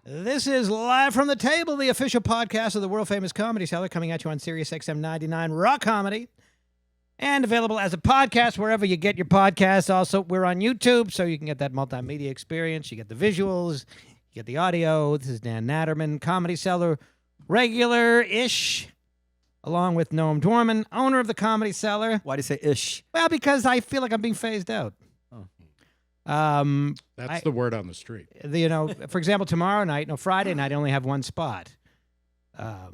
This is Live from the Table, the official podcast of the world-famous Comedy Cellar, coming at you on Sirius XM 99 Raw Comedy, and available as a podcast wherever you get your podcasts. Also, we're on YouTube, so you can get that multimedia experience. You get the visuals, you get the audio. This is Dan Naturman, Comedy Cellar, regular-ish, along with Noam Dworman, owner of the Comedy Cellar. Why do you say ish? Well, because I feel like I'm being phased out. That's the word on the street. For example, tomorrow night, Friday night, I only have one spot. But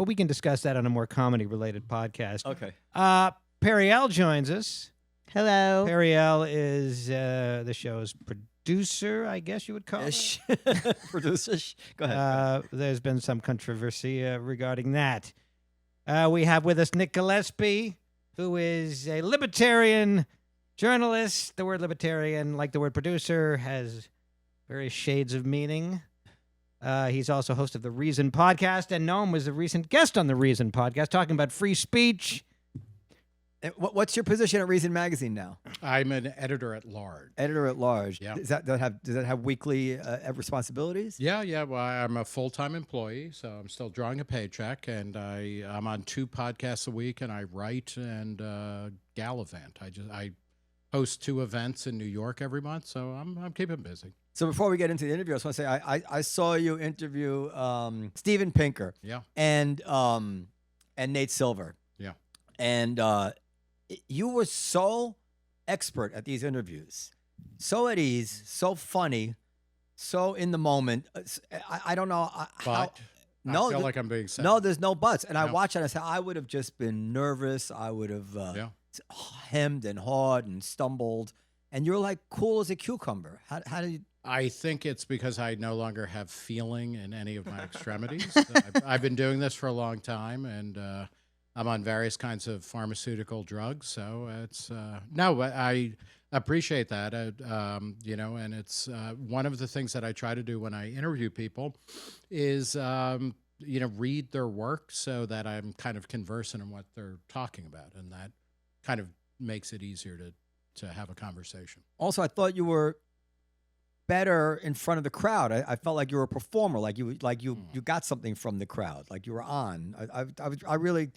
we can discuss that on a more comedy-related podcast. Okay. Periel joins us. Hello. Periel is the show's producer, I guess you would call Ish. Producer. Go ahead. There's been some controversy regarding that. We have with us Nick Gillespie, who is a libertarian journalist. The word libertarian, like the word producer, has various shades of meaning. He's also host of the Reason podcast, and Noam was a recent guest on the Reason podcast talking about free speech. What's your position at Reason Magazine now? I'm an editor at large. Editor at large. Yeah. Does that have weekly responsibilities? Yeah. Well, I'm a full-time employee, so I'm still drawing a paycheck, and I'm on 2 podcasts a week, and I write and gallivant. I host 2 events in New York every month, so I'm keeping busy. So before we get into the interview, I just want to say I saw you interview Steven Pinker. Yeah. And Nate Silver. Yeah. And you were so expert at these interviews, so at ease, so funny, so in the moment. I don't know how. I feel like I'm being said. No, there's no buts. And I No. watched it and I said, I would have just been nervous. I would have hemmed and hawed and stumbled. And you're like cool as a cucumber. How did you? I think it's because I no longer have feeling in any of my extremities. I've been doing this for a long time, and I'm on various kinds of pharmaceutical drugs. So it's I appreciate that, and it's one of the things that I try to do when I interview people is read their work so that I'm kind of conversant in what they're talking about, and that kind of makes it easier to have a conversation. Also, I thought you were better in front of the crowd. I felt like you were a performer, like you got something from the crowd, like you were on. I really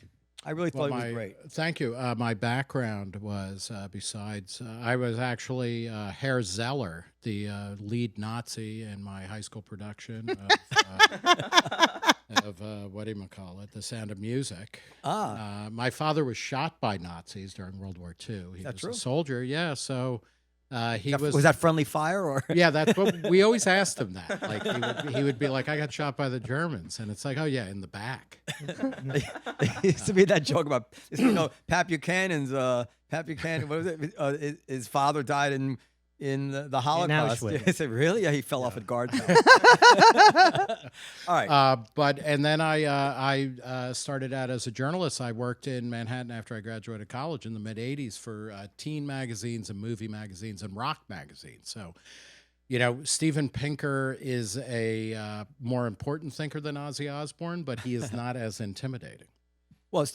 thought it was great. Thank you. My background was besides I was actually Herr Zeller, the lead Nazi in my high school production of The Sound of Music. My father was shot by Nazis during World War II. He was true? a soldier. Yeah, so. Was that friendly fire or? Yeah, that's what we always asked him that. Like he would be like, "I got shot by the Germans," and it's like, "Oh yeah, in the back." There used to be that joke about Pat Buchanan's Pat Buchanan. What was it? His father died in the Holocaust. Auschwitz. I said, really? Yeah, he fell off at guard tower. All right. And then I started out as a journalist. I worked in Manhattan after I graduated college in the mid '80s for teen magazines and movie magazines and rock magazines. So, Steven Pinker is a more important thinker than Ozzy Osbourne, but he is not as intimidating. Well,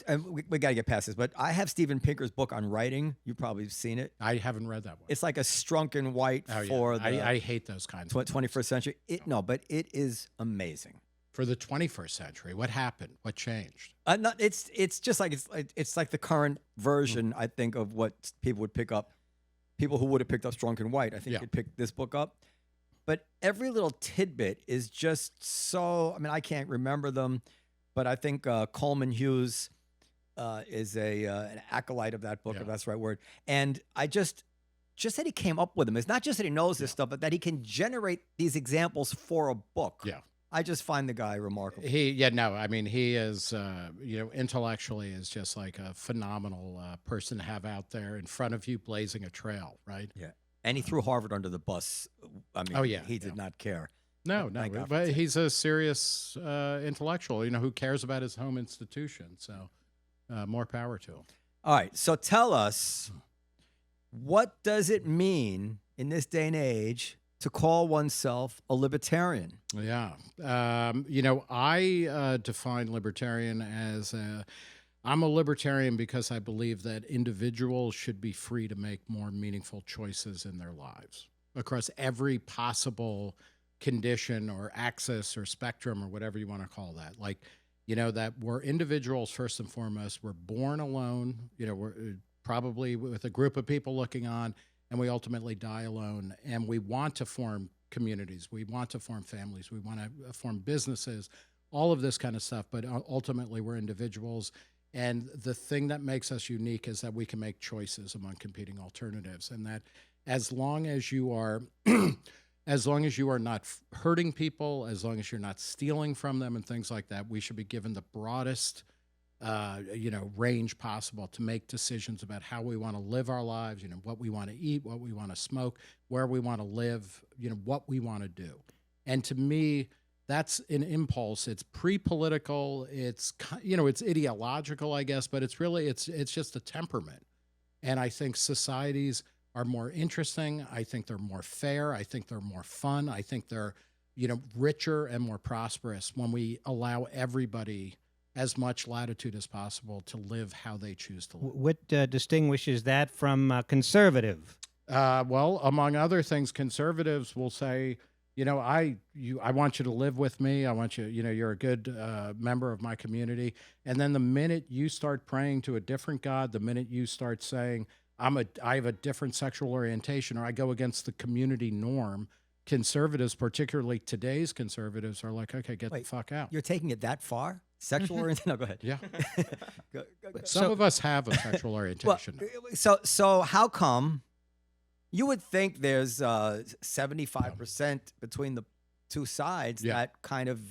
we got to get past this, but I have Steven Pinker's book on writing. You've probably seen it. I haven't read that one. It's like a Strunk and White for the I hate those kinds of 21st century. But it is amazing. For the 21st century, what happened? What changed? It's just like it's like the current version, I think, of what people would pick up. People who would have picked up Strunk and White, I think, could pick this book up. But every little tidbit is just so. I mean, I can't remember them. But I think Coleman Hughes is an acolyte of that book, if that's the right word. And I just that he came up with them. It's not just that he knows this stuff, but that he can generate these examples for a book. Yeah. I just find the guy remarkable. He is, intellectually is just like a phenomenal person to have out there in front of you blazing a trail, right? Yeah. And he threw Harvard under the bus. I mean, he did not care. No, but he's a serious intellectual, who cares about his home institution. So more power to him. All right. So tell us, what does it mean in this day and age to call oneself a libertarian? Yeah. I define libertarian as I'm a libertarian because I believe that individuals should be free to make more meaningful choices in their lives across every possible condition or axis or spectrum or whatever you want to call that. Like, that we're individuals first and foremost. We're born alone, we're probably with a group of people looking on, and we ultimately die alone. And we want to form communities. We want to form families. We want to form businesses, all of this kind of stuff. But ultimately, we're individuals. And the thing that makes us unique is that we can make choices among competing alternatives. And that as long as you are not hurting people, as long as you're not stealing from them and things like that, we should be given the broadest range possible to make decisions about how we want to live our lives, what we want to eat, what we want to smoke, where we want to live, what we want to do. And to me, that's an impulse. It's pre-political. It's, it's ideological, I guess, but it's really, it's just a temperament. And I think societies are more interesting. I think they're more fair. I think they're more fun. I think they're, richer and more prosperous when we allow everybody as much latitude as possible to live how they choose to live. What distinguishes that from conservative? Well, among other things, conservatives will say, I want you to live with me. I want you, you're a good member of my community. And then the minute you start praying to a different God, the minute you start saying, I have a different sexual orientation, or I go against the community norm, conservatives, particularly today's conservatives, are like, okay, get the fuck out. You're taking it that far? Sexual orientation? No, go ahead. Yeah. Go. Some of us have a sexual orientation. Well, so how come you would think there's 75% between the two sides that kind of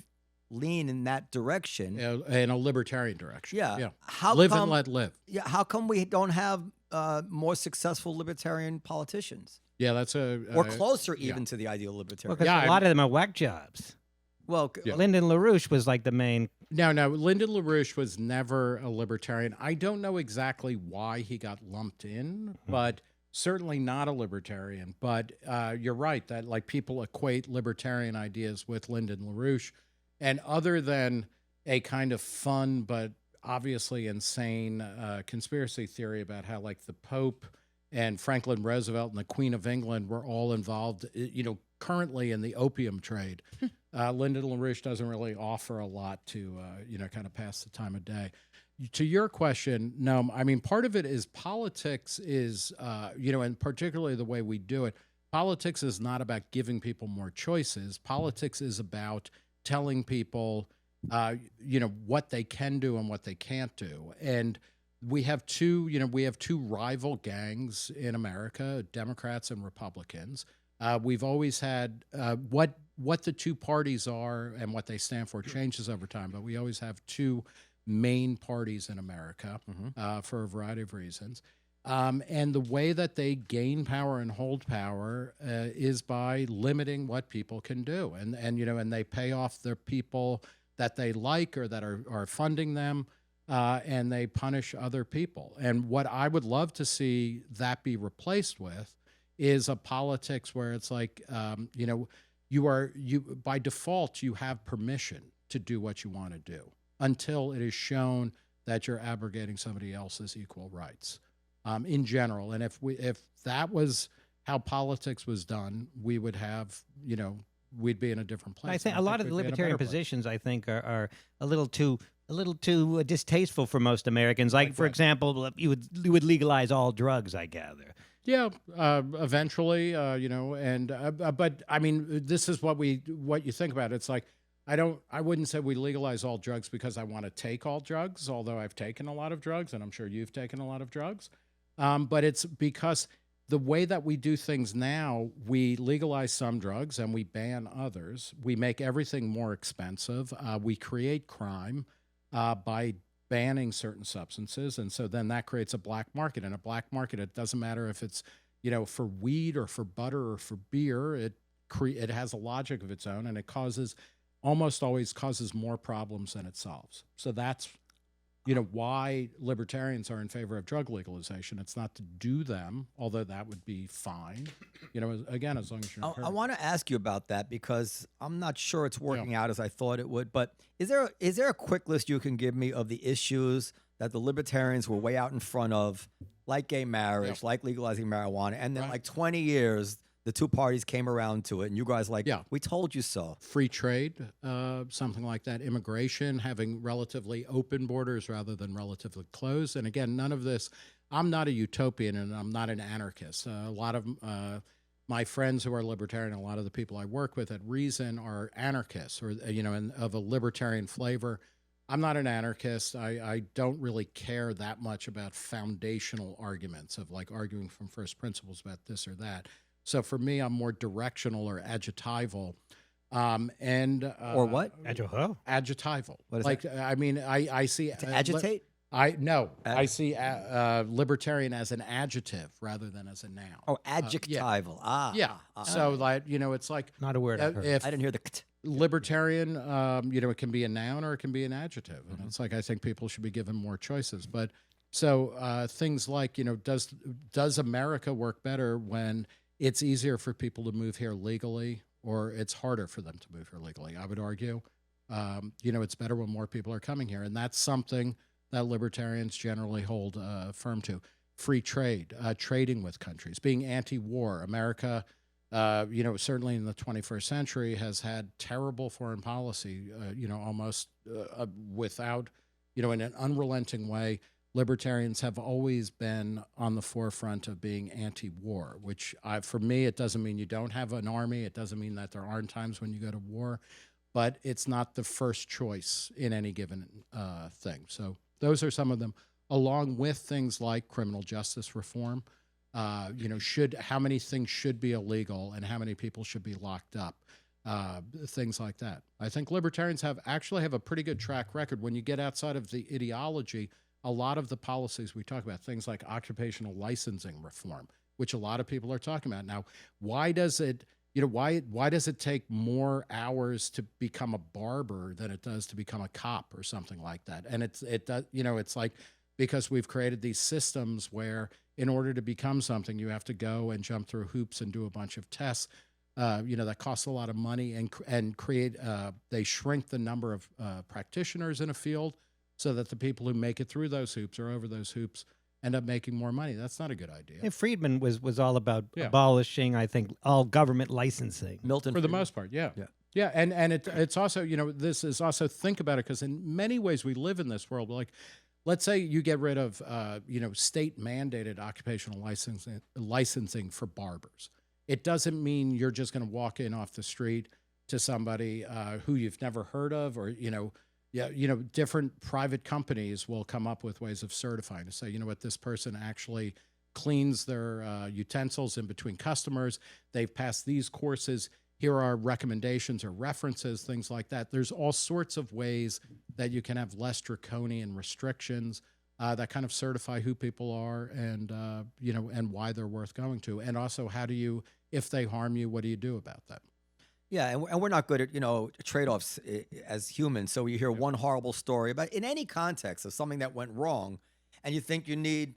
lean in that direction? In a libertarian direction. Yeah. How live and let live. Yeah. How come we don't have more successful libertarian politicians? Yeah, that's or closer even to the ideal libertarian. Well, a lot of them are whack jobs. Well, Lyndon LaRouche was like the main. No, Lyndon LaRouche was never a libertarian. I don't know exactly why he got lumped in, but certainly not a libertarian. But you're right that like people equate libertarian ideas with Lyndon LaRouche, and other than a kind of fun but obviously insane conspiracy theory about how like the Pope and Franklin Roosevelt and the Queen of England were all involved, currently in the opium trade. Lyndon LaRouche doesn't really offer a lot to, kind of pass the time of day. To your question, no, I mean, part of it is politics is, and particularly the way we do it, politics is not about giving people more choices. Politics is about telling people, what they can do and what they can't do. And we have two rival gangs in America, Democrats and Republicans. We've always had what the two parties are and what they stand for changes over time, but we always have two main parties in America for a variety of reasons. And the way that they gain power and hold power is by limiting what people can do, and they pay off their people that they like or that are funding them. And they punish other people. And what I would love to see that be replaced with is a politics where it's like, you by default, you have permission to do what you want to do until it is shown that you're abrogating somebody else's equal rights in general. And if that was how politics was done, we would have, we'd be in a different place. I think a lot of the libertarian positions, I think, are a little too distasteful for most Americans. Like for example, you would legalize all drugs, I gather. Yeah, eventually, but I mean, this is what you think about. It's like I wouldn't say we legalize all drugs because I want to take all drugs, although I've taken a lot of drugs, and I'm sure you've taken a lot of drugs. But it's because the way that we do things now, we legalize some drugs and we ban others. We make everything more expensive. We create crime by banning certain substances, and so then that creates a black market. And a black market, it doesn't matter if it's for weed or for butter or for beer. It has a logic of its own, and it almost always causes more problems than it solves. So that's why libertarians are in favor of drug legalization. It's not to do them, although that would be fine. Again, as long as you're. I want to ask you about that because I'm not sure it's working out as I thought it would. But is there a quick list you can give me of the issues that the libertarians were way out in front of, like gay marriage, like legalizing marijuana, and then like 20 years the two parties came around to it, and you guys like, Yeah. we told you so. Free trade, something like that. Immigration, having relatively open borders rather than relatively closed. And again, none of this. I'm not a utopian, and I'm not an anarchist. A lot of my friends who are libertarian, a lot of the people I work with at Reason are anarchists, or and of a libertarian flavor. I'm not an anarchist. I don't really care that much about foundational arguments of like arguing from first principles about this or that. So for me, I'm more directional or adjectival. Or what? Adjectival. What is like, I mean, I see... To agitate? I see libertarian as an adjective rather than as a noun. Oh, adjectival. So, like, it's like... Not a word I heard. I didn't hear the... Libertarian, it can be a noun or it can be an adjective. And it's like, I think people should be given more choices. But so things like, does America work better when it's easier for people to move here legally, or it's harder for them to move here legally? I would argue, it's better when more people are coming here. And that's something that libertarians generally hold firm to. Free trade, trading with countries, being anti-war. America, certainly in the 21st century has had terrible foreign policy, almost without, in an unrelenting way. Libertarians have always been on the forefront of being anti-war, which for me, it doesn't mean you don't have an army. It doesn't mean that there aren't times when you go to war, but it's not the first choice in any given thing. So those are some of them, along with things like criminal justice reform. How many things should be illegal and how many people should be locked up, things like that. I think libertarians actually have a pretty good track record. When you get outside of the ideology, a lot of the policies we talk about, things like occupational licensing reform, which a lot of people are talking about now. Why does it, why does it take more hours to become a barber than it does to become a cop or something like that? And it's like, because we've created these systems where in order to become something, you have to go and jump through hoops and do a bunch of tests, that costs a lot of money and create, they shrink the number of practitioners in a field so that the people who make it through those hoops or over those hoops end up making more money. That's not a good idea. And Friedman was all about abolishing, I think, all government licensing. Milton for Friedman. the most part, yeah. And it's also, this is also, think about it, because in many ways we live in this world. Like, let's say you get rid of, state-mandated occupational licensing for barbers. It doesn't mean you're just going to walk in off the street to somebody who you've never heard of, or different private companies will come up with ways of certifying to say, this person actually cleans their utensils in between customers. They've passed these courses. Here are recommendations or references, things like that. There's all sorts of ways that you can have less draconian restrictions that kind of certify who people are and, and why they're worth going to. And also, how do you, if they harm you, what do you do about that? Yeah, and we're not good at, trade-offs as humans. So you hear one horrible story about, in any context, of something that went wrong, and you think you need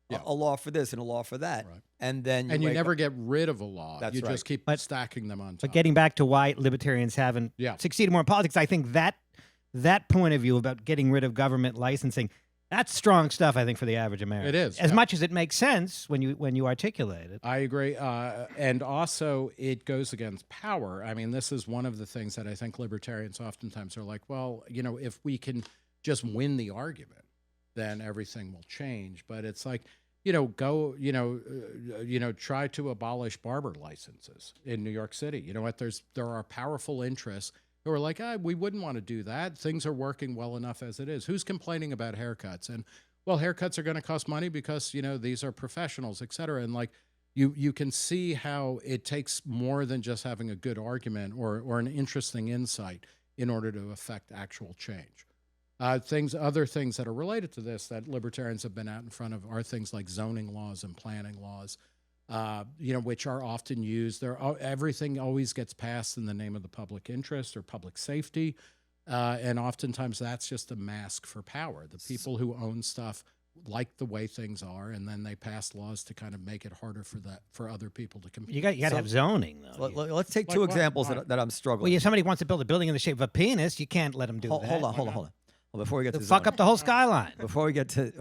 a law for this and a law for that. Right. And then you never get rid of a law. That's you right. just keep stacking them on top. But getting back to why libertarians haven't succeeded more in politics, I think that point of view about getting rid of government licensing, that's strong stuff, I think, for the average American. It is. As much as it makes sense when you articulate it. I agree. And also, it goes against power. I mean, this is one of the things that I think libertarians oftentimes are like, well, if we can just win the argument, then everything will change. But it's like, try to abolish barber licenses in New York City. You know what? There are powerful interests who are like, we wouldn't want to do that. Things are working well enough as it is. Who's complaining about haircuts? And, well, haircuts are going to cost money because, these are professionals, et cetera. And, like, you can see how it takes more than just having a good argument or an interesting insight in order to affect actual change. Other things that are related to this that libertarians have been out in front of are things like zoning laws and planning laws, which are often used. Everything always gets passed in the name of the public interest or public safety, and oftentimes that's just a mask for power. The people who own stuff like the way things are, and then they pass laws to kind of make it harder for other people to compete. You got to have zoning, though. Let's take two examples that I'm struggling. Well, if somebody wants to build a building in the shape of a penis, you can't let them do that. Hold on. Well, before we get to Fuck up the whole skyline. before we get to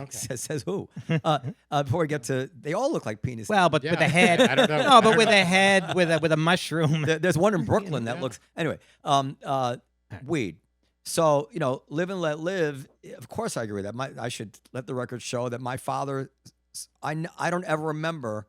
says who? Before we get to, they all look like penises. Well, but Yeah. with a head. I don't know. No, but with a head, with a mushroom. There's one in Brooklyn that looks. Anyway, weed. So live and let live. Of course, I agree with that. I should let the record show that my father. I don't ever remember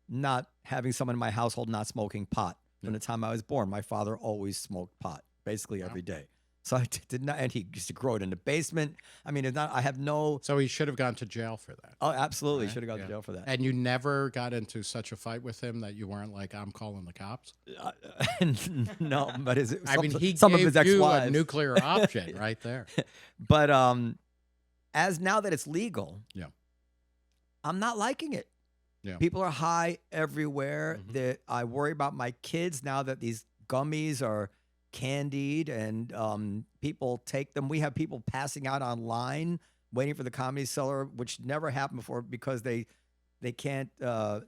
not having someone in my household not smoking pot. From the time I was born, my father always smoked pot, basically every day. So I did not, and he used to grow it in the basement. I mean, it's not. I have no. So he should have gone to jail for that. Oh, absolutely, Right? should have gone to jail for that. And you never got into such a fight with him that you weren't like, I'm calling the cops? No, but is it? I mean, he some of gave his you ex-wives. a nuclear option right there. But as now that it's legal, Yeah. I'm not liking it. Yeah. People are high everywhere. Mhm. I worry about my kids now that these gummies are candied and people take them. We have people passing out online waiting for the Comedy Cellar, which never happened before because they can't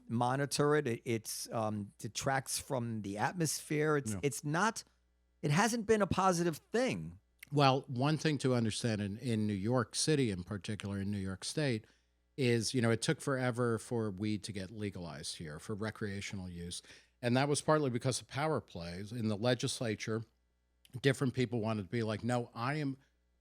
monitor it. It detracts from the atmosphere. It's not. It hasn't been a positive thing. Well, one thing to understand in New York City in particular, in New York State, is, it took forever for weed to get legalized here for recreational use. And that was partly because of power plays in the legislature. Different people wanted to be like, no, I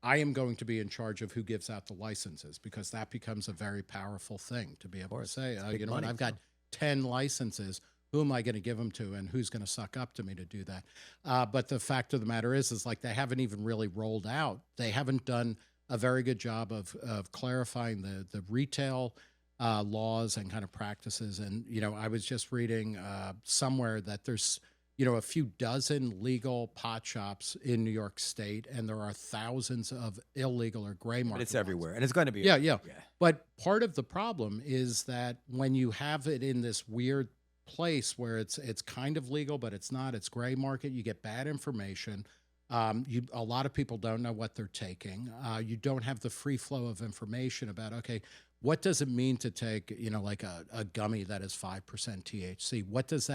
am going to be in charge of who gives out the licenses, because that becomes a very powerful thing to be able to say, what, I've got 10 licenses. Who am I going to give them to, and who's going to suck up to me to do that? But the fact of the matter is like they haven't even really rolled out. They haven't done a very good job of clarifying the retail laws and kind of practices. And, I was just reading somewhere that there's, a few dozen legal pot shops in New York State, and there are thousands of illegal or gray market. But it's ones. everywhere, and it's going to be. Yeah. But part of the problem is that when you have it in this weird place where it's kind of legal, but it's not, it's gray market, you get bad information. A lot of people don't know what they're taking. You don't have the free flow of information about, okay, what does it mean to take, like a gummy that is 5% THC? What does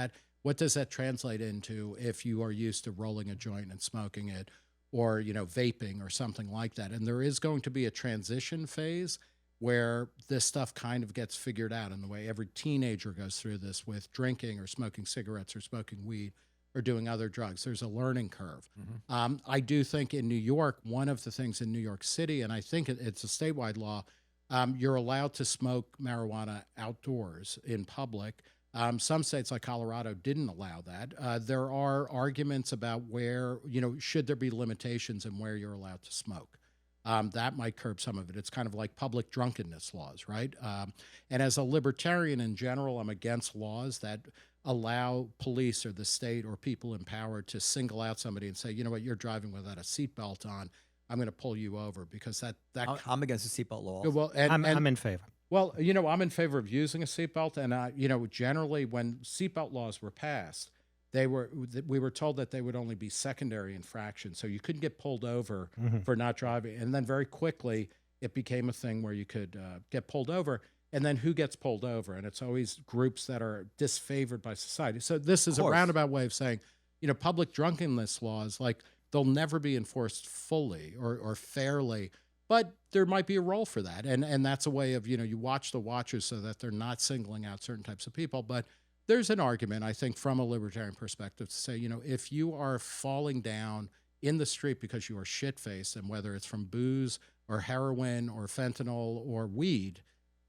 that translate into if you are used to rolling a joint and smoking it, or, vaping or something like that? And there is going to be a transition phase where this stuff kind of gets figured out in the way every teenager goes through this with drinking or smoking cigarettes or smoking weed or doing other drugs. There's a learning curve. I do think in New York, one of the things in New York City, and I think it's a statewide law, you're allowed to smoke marijuana outdoors in public. Some states like Colorado didn't allow that. There are arguments about where, should there be limitations in where you're allowed to smoke? That might curb some of it. It's kind of like public drunkenness laws, right? And as a libertarian in general, I'm against laws that allow police or the state or people in power to single out somebody and say, you know what, you're driving without a seatbelt on, I'm going to pull you over, because that I'm against the seatbelt law. well, I'm in favor. Well, I'm in favor of using a seatbelt, and generally when seatbelt laws were passed, we were told that they would only be secondary infractions, so you couldn't get pulled over for not driving. And then very quickly, it became a thing where you could get pulled over. And then who gets pulled over? And it's always groups that are disfavored by society. So this is a roundabout way of saying, public drunkenness laws, like, they'll never be enforced fully or fairly, but there might be a role for that. And that's a way of, you watch the watchers so that they're not singling out certain types of people. But there's an argument, I think, from a libertarian perspective to say, if you are falling down in the street because you are shit-faced, and whether it's from booze or heroin or fentanyl or weed,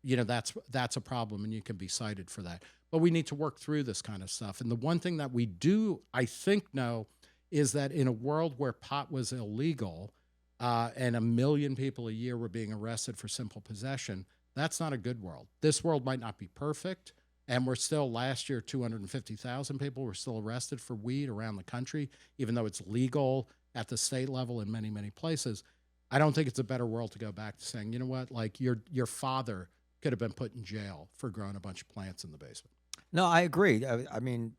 that's a problem, and you can be cited for that. But we need to work through this kind of stuff. And the one thing that we do, I think, know is that in a world where pot was illegal and 1 million people a year were being arrested for simple possession, that's not a good world. This world might not be perfect, and we're still, last year, 250,000 people were still arrested for weed around the country, even though it's legal at the state level in many, many places. I don't think it's a better world to go back to saying, you know what, like your father could have been put in jail for growing a bunch of plants in the basement. No, I agree. I mean,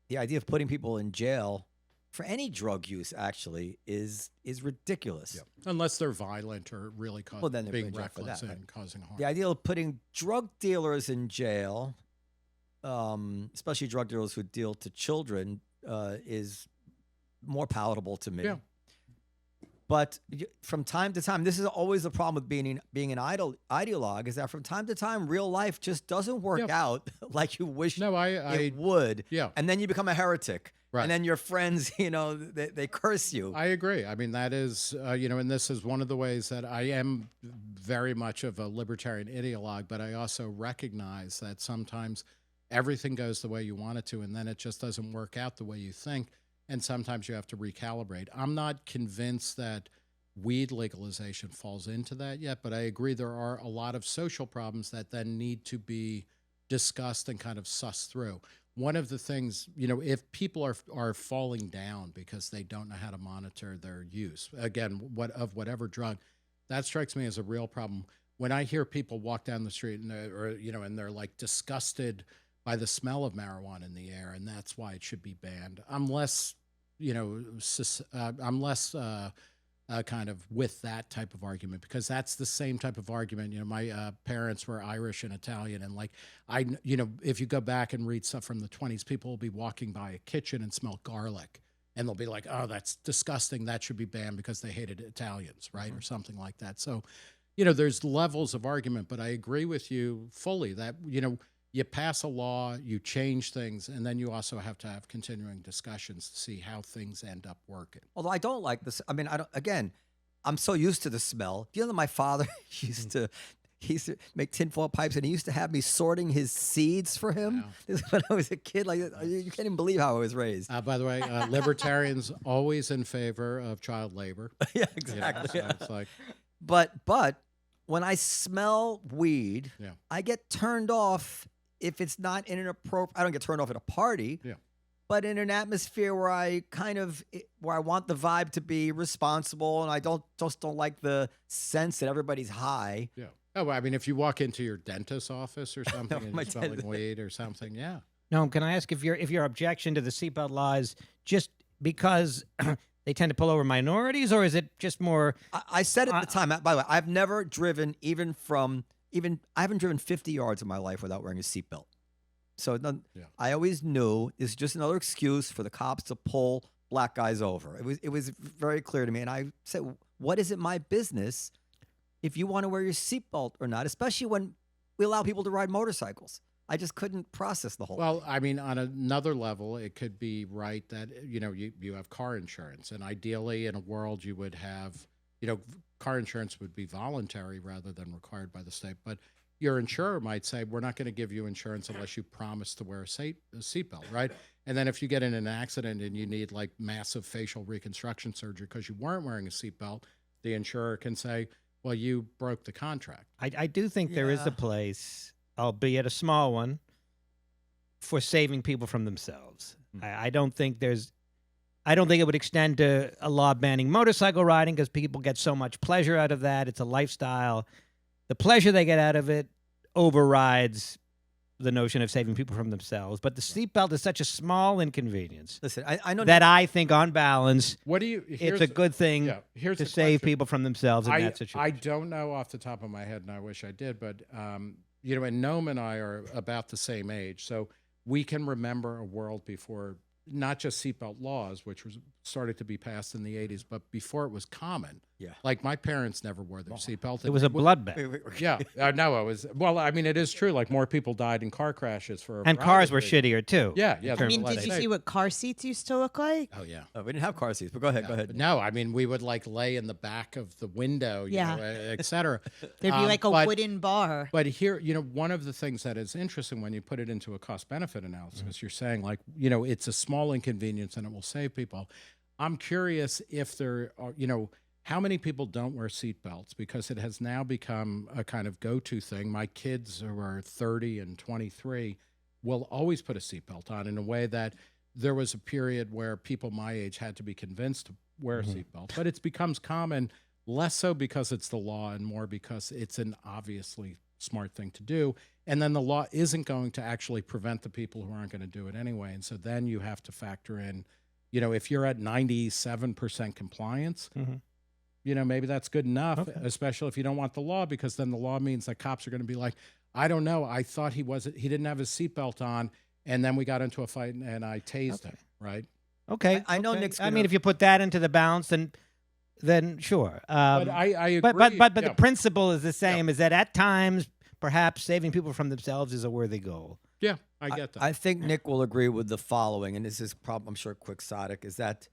the idea of putting people in jail for any drug use actually is ridiculous. Yeah. Unless they're violent or really then they're being put in jail for reckless that, and causing harm. The idea of putting drug dealers in jail, especially drug dealers who deal to children, is more palatable to me. Yeah. But from time to time, this is always the problem with being an ideologue, is that from time to time, real life just doesn't work out like you wish it would. Yeah. And then you become a heretic. Right. And then your friends, they curse you. I agree. I mean, that is, and this is one of the ways that I am very much of a libertarian ideologue, but I also recognize that sometimes everything goes the way you want it to, and then it just doesn't work out the way you think. And sometimes you have to recalibrate. I'm not convinced that weed legalization falls into that yet, but I agree there are a lot of social problems that then need to be discussed and kind of sussed through. One of the things, if people are falling down because they don't know how to monitor their use, again, of whatever drug, that strikes me as a real problem. When I hear people walk down the street and they're like disgusted by the smell of marijuana in the air, and that's why it should be banned. I'm less, kind of with that type of argument, because that's the same type of argument. My parents were Irish and Italian, and if you go back and read stuff from the 1920s, people will be walking by a kitchen and smell garlic, and they'll be like, "Oh, that's disgusting. That should be banned," because they hated Italians, right, or something like that. So, there's levels of argument, but I agree with you fully that you pass a law, you change things, and then you also have to have continuing discussions to see how things end up working. Although I don't like this. I mean, I'm so used to the smell. Do you know that my father used to make tinfoil pipes, and he used to have me sorting his seeds for him? Wow. This is when I was a kid. Like, you can't even believe how I was raised. By the way, libertarians always in favor of child labor. Yeah, exactly. So it's like, but when I smell weed, I get turned off. If it's not in I don't get turned off at a party, but in an atmosphere where I want the vibe to be responsible, and I don't like the sense that everybody's high. Yeah. Oh, well, I mean, if you walk into your dentist's office or something and you're smelling weed or something, yeah. No, can I ask if your objection to the seatbelt law is just because they tend to pull over minorities, or is it just more? I said at the time. By the way, I've never driven I haven't driven 50 yards in my life without wearing a seatbelt. So I always knew it's just another excuse for the cops to pull black guys over. It was very clear to me. And I said, what is it my business if you want to wear your seatbelt or not, especially when we allow people to ride motorcycles? I just couldn't process the whole thing. Well, I mean, on another level, it could be right that, you have car insurance. And ideally, in a world, you would have, car insurance would be voluntary rather than required by the state. But your insurer might say, we're not going to give you insurance unless you promise to wear a seatbelt, right? And then if you get in an accident and you need like massive facial reconstruction surgery because you weren't wearing a seatbelt, the insurer can say, well, you broke the contract. I do think there is a place, albeit a small one, for saving people from themselves. I don't think it would extend to a law banning motorcycle riding, because people get so much pleasure out of that. It's a lifestyle. The pleasure they get out of it overrides the notion of saving people from themselves. But the seatbelt is such a small inconvenience. Listen, I know that I think, on balance, it's a good thing to save people from themselves in that situation. I don't know off the top of my head, and I wish I did, but and Noam and I are about the same age, so we can remember a world before not just seatbelt laws, which started to be passed in the 80s, but before it was common. Yeah. Like, my parents never wore their seatbelt. It was a bloodbath. Yeah. No, it was. Well, I mean, it is true. Like, more people died in car crashes and cars were shittier, too. Yeah. I mean, did you see what car seats used to look like? Oh, yeah. We didn't have car seats, but go ahead. No, I mean, we would, like, lay in the back of the window, et cetera. There'd be, like, a wooden bar. But here, one of the things that is interesting when you put it into a cost-benefit analysis, you're saying, like, it's a small inconvenience and it will save people. I'm curious if there are, how many people don't wear seatbelts, because it has now become a kind of go-to thing. My kids who are 30 and 23 will always put a seatbelt on, in a way that there was a period where people my age had to be convinced to wear a seatbelt. But it becomes common, less so because it's the law and more because it's an obviously smart thing to do. And then the law isn't going to actually prevent the people who aren't going to do it anyway. And so then you have to factor in, if you're at 97% compliance, maybe that's good enough, especially if you don't want the law, because then the law means that cops are going to be like, I don't know, I thought he didn't have his seatbelt on, and then we got into a fight and I tased him, right? Okay. I know Nick's I mean, if you put that into the balance, then then sure. But I agree. But the principle is the same. Is that at times perhaps saving people from themselves is a worthy goal. Yeah, I get that. I think Nick will agree with the following, and this is I'm sure quixotic, is that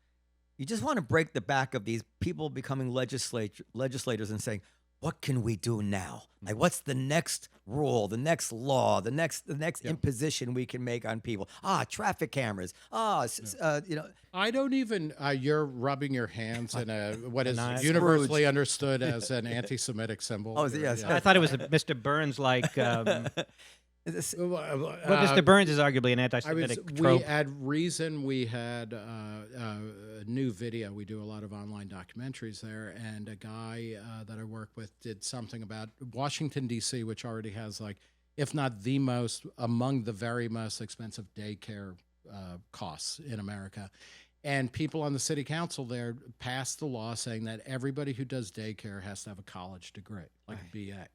you just want to break the back of these people becoming legislators and saying, what can we do now? Like, what's the next rule, the next law, the next imposition we can make on people? Traffic cameras. I don't even. You're rubbing your hands in what is Nice. universally understood as an anti-Semitic symbol. Oh, yes. I thought it was a Mr. Burns like. Well, Mr. Burns is arguably an anti-Semitic trope. At Reason, we had a new video. We do a lot of online documentaries there, and a guy that I work with did something about Washington, D.C., which already has, like, if not the most, among the very most expensive daycare costs in America. And people on the city council there passed the law saying that everybody who does daycare has to have a college degree, like a BA,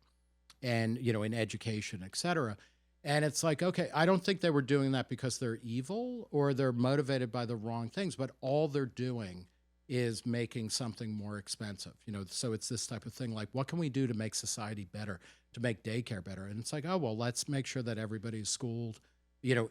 and, in education, et cetera. And it's like, okay, I don't think they were doing that because they're evil or they're motivated by the wrong things, but all they're doing is making something more expensive. So it's this type of thing, like, what can we do to make society better, to make daycare better? And it's like, oh, well, let's make sure that everybody's schooled,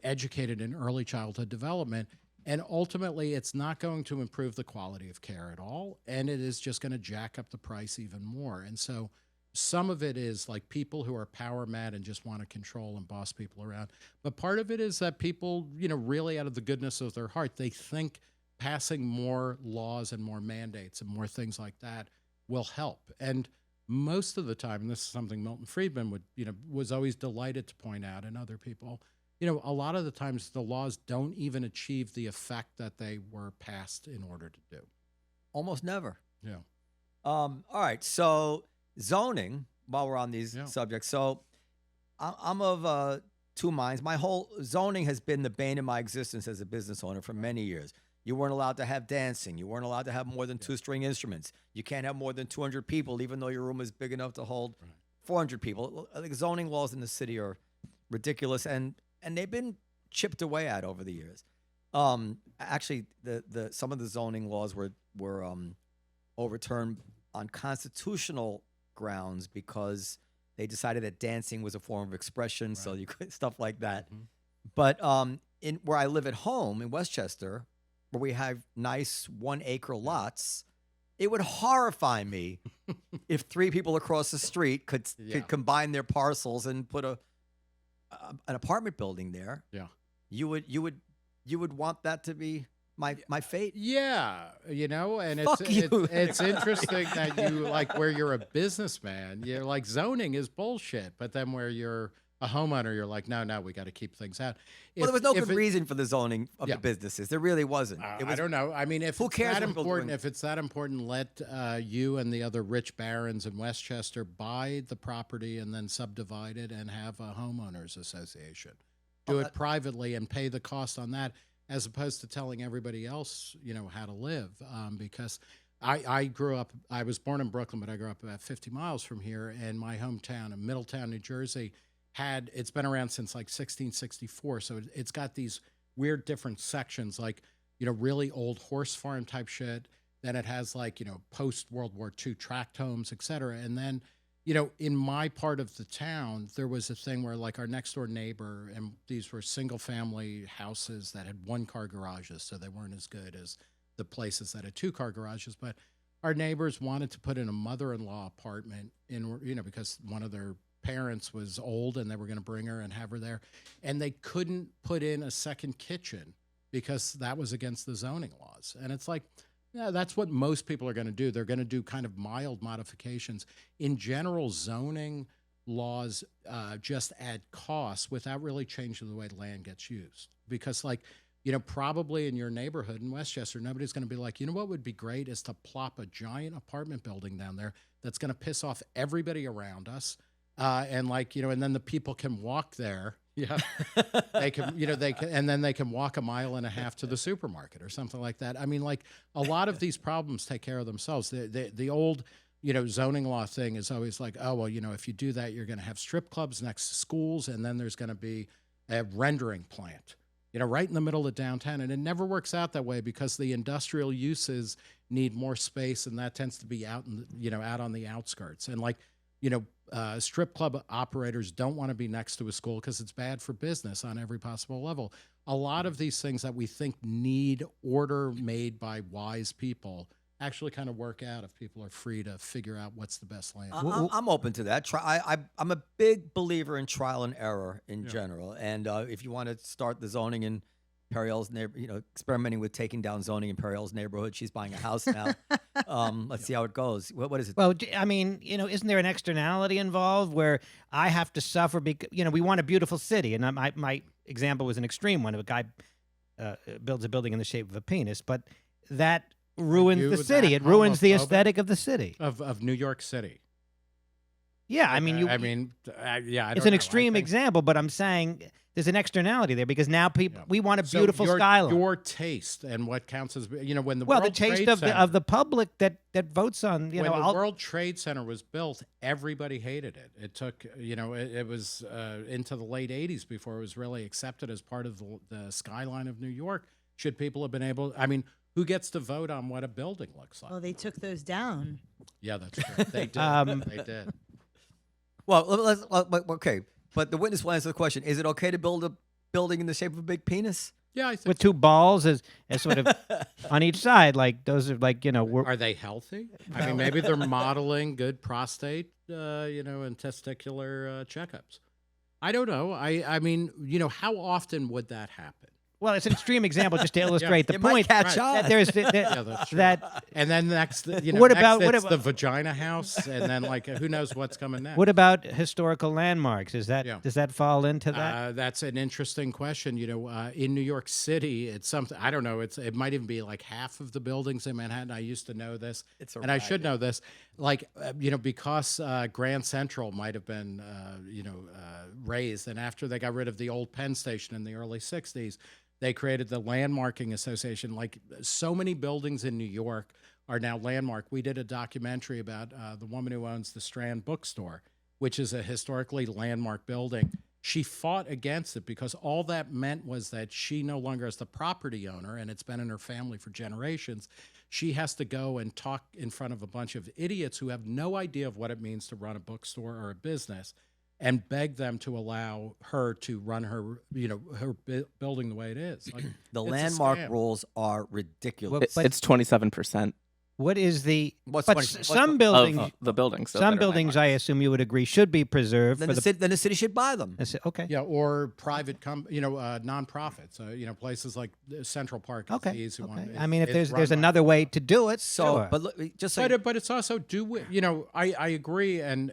educated in early childhood development. And ultimately, it's not going to improve the quality of care at all. And it is just going to jack up the price even more. And so some of it is like people who are power mad and just want to control and boss people around. But part of it is that people, really out of the goodness of their heart, they think passing more laws and more mandates and more things like that will help. And most of the time, and this is something Milton Friedman was always delighted to point out, and other people, a lot of the times the laws don't even achieve the effect that they were passed in order to do. Almost never. Yeah. All right. So zoning, while we're on these subjects. So I'm of two minds. My whole zoning has been the bane of my existence as a business owner for many years. You weren't allowed to have dancing. You weren't allowed to have more than 2 string instruments. You can't have more than 200 people, even though your room is big enough to hold 400 people. I think zoning laws in the city are ridiculous, and they've been chipped away at over the years. Actually, some of the zoning laws were overturned on constitutional grounds because they decided that dancing was a form of expression, so you could stuff like that. Mm-hmm. But in where I live at home in Westchester, where we have nice 1-acre lots, it would horrify me if 3 people across the street could combine their parcels and put an apartment building there. Yeah, you would want that to be my fate. Yeah, and you. It's interesting that you, like, where you're a businessman, you're like, zoning is bullshit, but then where you're a homeowner, you're like, no, we got to keep things out. Well, there was no good reason for the zoning of the businesses. There really wasn't. I don't know. I mean, if it's that important, let you and the other rich barons in Westchester buy the property and then subdivide it and have a homeowners association. Do it privately and pay the cost on that, as opposed to telling everybody else, how to live. Because I was born in Brooklyn, but I grew up about 50 miles from here, and my hometown in Middletown, New Jersey, it's been around since like 1664. So it's got these weird different sections, like, really old horse farm type shit. Then it has like, post World War II tract homes, et cetera. And then, in my part of the town, there was a thing where, like, our next door neighbor, and these were single family houses that had 1-car garages, so they weren't as good as the places that had 2-car garages. But our neighbors wanted to put in a mother-in-law apartment because one of their parents was old and they were going to bring her and have her there. And they couldn't put in a second kitchen because that was against the zoning laws. And it's like, yeah, that's what most people are going to do. They're going to do kind of mild modifications. In general, zoning laws just add costs without really changing the way land gets used. Because, like, probably in your neighborhood in Westchester, nobody's going to be like, what would be great is to plop a giant apartment building down there that's going to piss off everybody around us. And then the people can walk there. Yeah, they can, and then they can walk 1.5 miles to the supermarket or something like that. I mean, like, a lot of these problems take care of themselves. The old, zoning law thing is always like, oh, well, if you do that, you're going to have strip clubs next to schools, and then there's going to be a rendering plant. right in the middle of downtown. And it never works out that way because the industrial uses need more space, and that tends to be out out on the outskirts. And strip club operators don't want to be next to a school because it's bad for business on every possible level. A lot of these things that we think need order made by wise people actually kind of work out if people are free to figure out what's the best land. I'm open to that. I'm a big believer in trial and error in general. And if you want to start the zoning in Periel's neighborhood, experimenting with taking down zoning in Periel's neighborhood, she's buying a house now. Let's see how it goes. What is it? Well, I mean, isn't there an externality involved where I have to suffer because, we want a beautiful city. And my example was an extreme one of a guy builds a building in the shape of a penis, but that ruins the city. It ruins the aesthetic of the city. Of New York City. Yeah, I mean, it's an extreme example, but I'm saying there's an externality there because now people we want a beautiful skyline. Your taste and what counts as when the the taste of the public that votes on when the World Trade Center was built, everybody hated it. It took it was into the late '80s before it was really accepted as part of the skyline of New York. Should people have been able? I mean, who gets to vote on what a building looks like? Well, they took those down. Yeah, that's true. They did. They did. Well, okay. But the witness will answer the question. Is it okay to build a building in the shape of a big penis? Yeah, I think with two balls as sort of on each side, like those are like Are they healthy? I mean, maybe they're modeling good prostate, and testicular checkups. I don't know. I mean, how often would that happen? Well, it's an extreme example just to illustrate the it point. Might catch on. That there's that, and then next, what about the vagina house, and then who knows what's coming next? What about historical landmarks? Does that fall into that? That's an interesting question. In New York City, it's something I don't know. It might even be like half of the buildings in Manhattan. I used to know this, and I should know this. Because Grand Central might have been raised, and after they got rid of the old Penn Station in the early '60s. They created the Landmarking Association. Like so many buildings in New York are now landmarked. We did a documentary about the woman who owns the Strand Bookstore, which is a historically landmark building. She fought against it because all that meant was that she no longer is the property owner, and it's been in her family for generations. She has to go and talk in front of a bunch of idiots who have no idea of what it means to run a bookstore or a business, and beg them to allow her to run her, her building the way it is. The landmark rules are ridiculous. It's 27%. What is the? Some buildings, of the buildings. Some buildings, I assume you would agree, should be preserved. Then the city should buy them. Okay. Yeah, or private, nonprofits. Places like Central Park. Okay. I mean, if there's another way to do it, sure. But but it's also I agree, and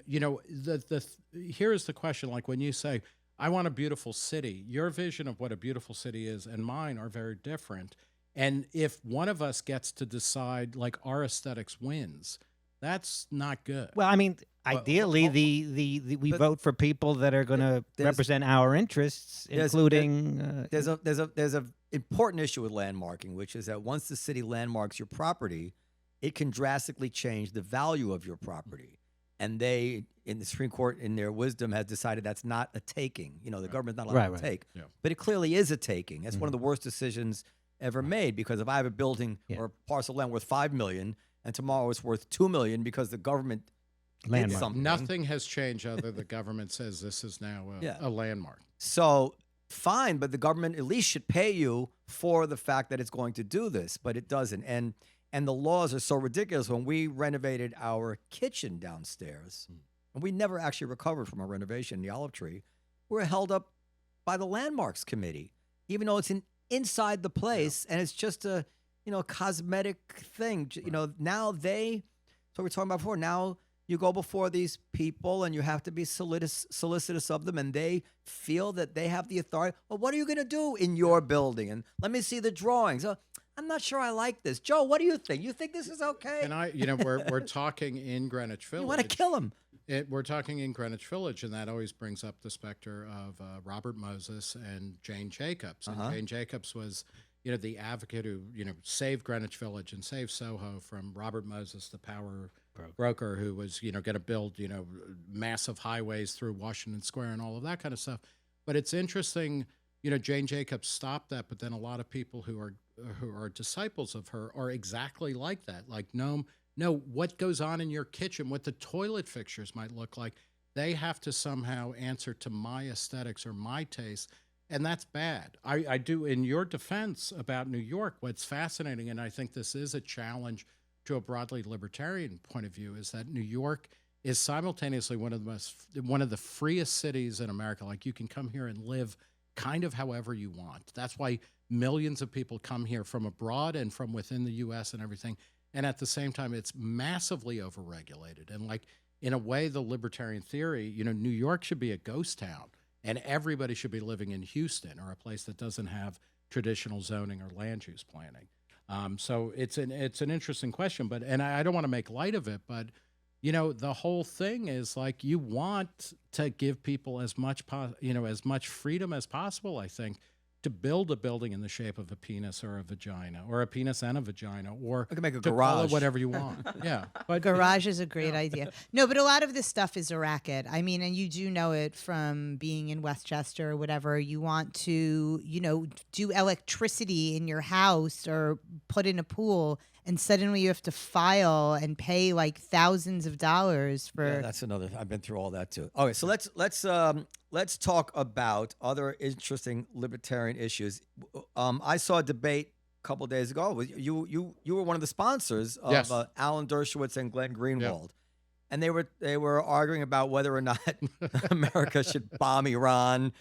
here's the question: like when you say, "I want a beautiful city," your vision of what a beautiful city is and mine are very different. And if one of us gets to decide, our aesthetics wins, that's not good. Well, I mean, ideally, we vote for people that are going to represent our interests, including. There's a important issue with landmarking, which is that once the city landmarks your property, it can drastically change the value of your property. And they, in the Supreme Court, in their wisdom, has decided that's not a taking. The government's not allowed to take. Yeah. But it clearly is a taking. That's one of the worst decisions ever made, because if I have a building or a parcel of land worth $5 million and tomorrow it's worth $2 million because the government did something. Nothing has changed other than the government says this is now a landmark. So fine, but the government at least should pay you for the fact that it's going to do this, but it doesn't. And the laws are so ridiculous. When we renovated our kitchen downstairs, and we never actually recovered from a renovation in the Olive Tree, we were held up by the Landmarks Committee, even though it's inside the place, and it's just a cosmetic thing. Now so we were talking about before. Now you go before these people, and you have to be solicitous of them, and they feel that they have the authority. Well, what are you going to do in your building? And let me see the drawings. I'm not sure I like this. Joe, what do you think? You think this is okay? And we're talking in Greenwich Village. You want to kill him? We're talking in Greenwich Village, and that always brings up the specter of Robert Moses and Jane Jacobs. And Jane Jacobs was, the advocate who, saved Greenwich Village and saved Soho from Robert Moses, the power broker who was, going to build, massive highways through Washington Square and all of that kind of stuff. But it's interesting, Jane Jacobs stopped that, but then a lot of people who are disciples of her are exactly like that. Like, no, what goes on in your kitchen, what the toilet fixtures might look like, they have to somehow answer to my aesthetics or my taste, and that's bad. I do, in your defense about New York, what's fascinating, and I think this is a challenge to a broadly libertarian point of view, is that New York is simultaneously one of the freest cities in America. Like, you can come here and live kind of however you want. That's why millions of people come here from abroad and from within the U.S. and everything. And at the same time, it's massively overregulated. And like, in a way, the libertarian theory, New York should be a ghost town, and everybody should be living in Houston or a place that doesn't have traditional zoning or land use planning. So it's an interesting question, and I don't want to make light of it, but the whole thing is like, you want to give people as much freedom as possible, I think, to build a building in the shape of a penis or a vagina, or a penis and a vagina, or I can make a to garage. call it whatever you want. Yeah, but Garage is a great idea. No, but a lot of this stuff is a racket. I mean, and you do know it from being in Westchester or whatever. You want to, do electricity in your house or put in a pool, and suddenly you have to file and pay like thousands of dollars for. Yeah, that's another. I've been through all that too. Okay, so let's talk about other interesting libertarian issues. I saw a debate a couple of days ago. You were one of the sponsors of Yes. Alan Dershowitz and Glenn Greenwald, and they were arguing about whether or not America should bomb Iran.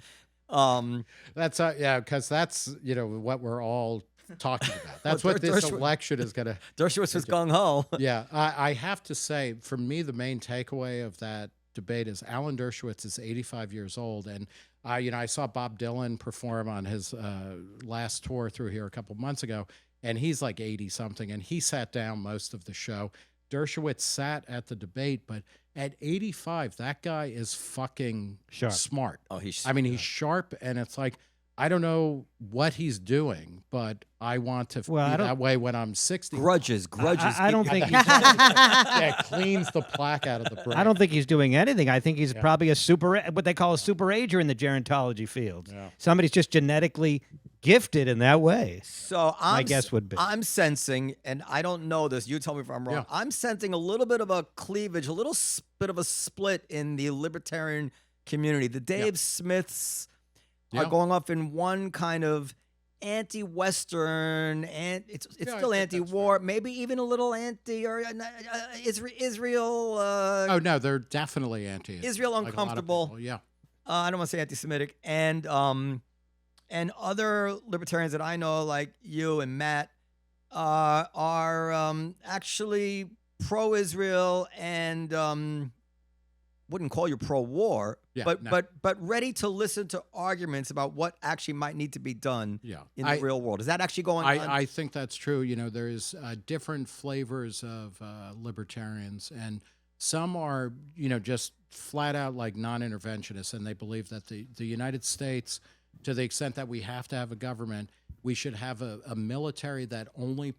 that's because that's what we're all talking about. That's Well, what this Dershowitz- election is going to. Dershowitz was gung ho. Yeah, I have to say, for me, the main takeaway of that debate is Alan Dershowitz is 85 years old, and I saw Bob Dylan perform on his last tour through here a couple months ago, and he's like 80 something, and he sat down most of the show. Dershowitz sat at the debate, but at 85, that guy is fucking Sharp. smart. Oh, he's. He's sharp, and it's like, I don't know what he's doing, but I want to Well, I be don't- that way when I'm 60. Grudges. I don't think he's, Yeah, cleans the plaque out of the brain. I don't think he's doing anything. I think he's probably what they call a super ager in the gerontology field. Yeah. Somebody's just genetically gifted in that way. So My guess would be. I'm sensing, and I don't know this. You tell me if I'm wrong. Yeah. I'm sensing a little bit of a cleavage, a little bit of a split in the libertarian community. The Dave Smiths are Yeah. going off in one kind of anti-Western, and it's Yeah, I still think that's anti-war, maybe even a little anti or Israel. Oh no, they're definitely anti. Israel like a lot of uncomfortable. people, Yeah. I don't want to say anti-Semitic, and other libertarians that I know, like you and Matt, are actually pro-Israel and wouldn't call you pro-war, Yeah, but no. but ready to listen to arguments about what actually might need to be done Yeah. in the real world. Is that actually going on? I think that's true. There's different flavors of libertarians, and some are, just flat out like non-interventionists, and they believe that the United States, to the extent that we have to have a government, we should have a military that only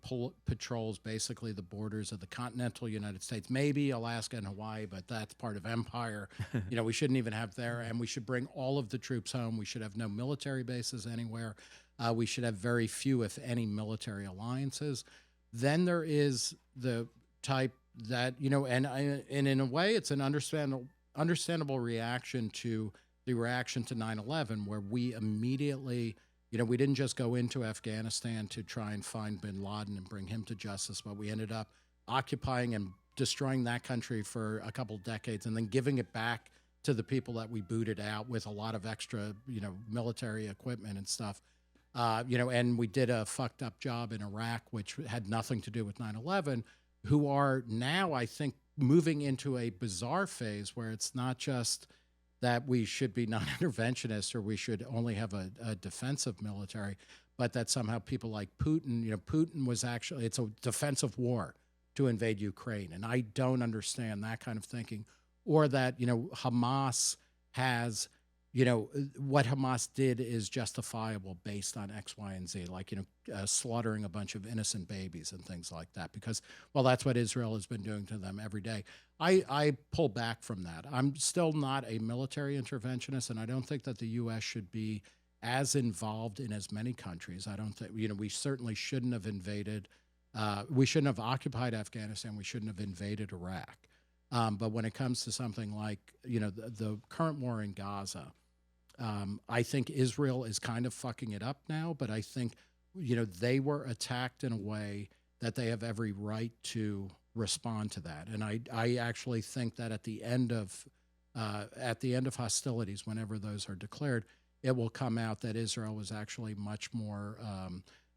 patrols basically the borders of the continental United States, maybe Alaska and Hawaii, but that's part of empire. We shouldn't even have there, and we should bring all of the troops home. We should have no military bases anywhere. We should have very few, if any, military alliances. Then there is the type that, and in a way, it's an understandable reaction to the reaction to 9/11, where we immediately, we didn't just go into Afghanistan to try and find bin Laden and bring him to justice, but we ended up occupying and destroying that country for a couple decades and then giving it back to the people that we booted out with a lot of extra, military equipment and stuff. And we did a fucked up job in Iraq, which had nothing to do with 9/11, who are now, I think, moving into a bizarre phase where it's not just that we should be non-interventionists or we should only have a defensive military, but that somehow people like Putin, Putin was actually, it's a defensive war to invade Ukraine. And I don't understand that kind of thinking. Or that, Hamas has, what Hamas did is justifiable based on X, Y, and Z, like, slaughtering a bunch of innocent babies and things like that, because, well, that's what Israel has been doing to them every day. I pull back from that. I'm still not a military interventionist, and I don't think that the U.S. should be as involved in as many countries. I don't think, we certainly shouldn't have invaded, we shouldn't have occupied Afghanistan, we shouldn't have invaded Iraq. But when it comes to something like, the current war in Gaza, I think Israel is kind of fucking it up now, but I think, they were attacked in a way that they have every right to respond to that. And I actually think that at the end of hostilities, whenever those are declared, it will come out that Israel was actually much more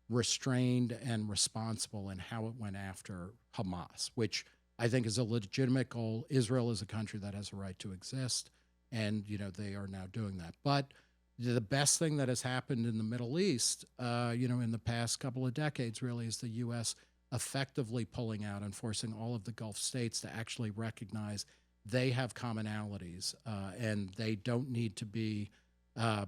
restrained and responsible in how it went after Hamas, which I think is a legitimate goal. Israel is a country that has a right to exist, and they are now doing that. But the best thing that has happened in the Middle East, in the past couple of decades, really, is the U.S. effectively pulling out and forcing all of the Gulf states to actually recognize they have commonalities, and they don't need to be, the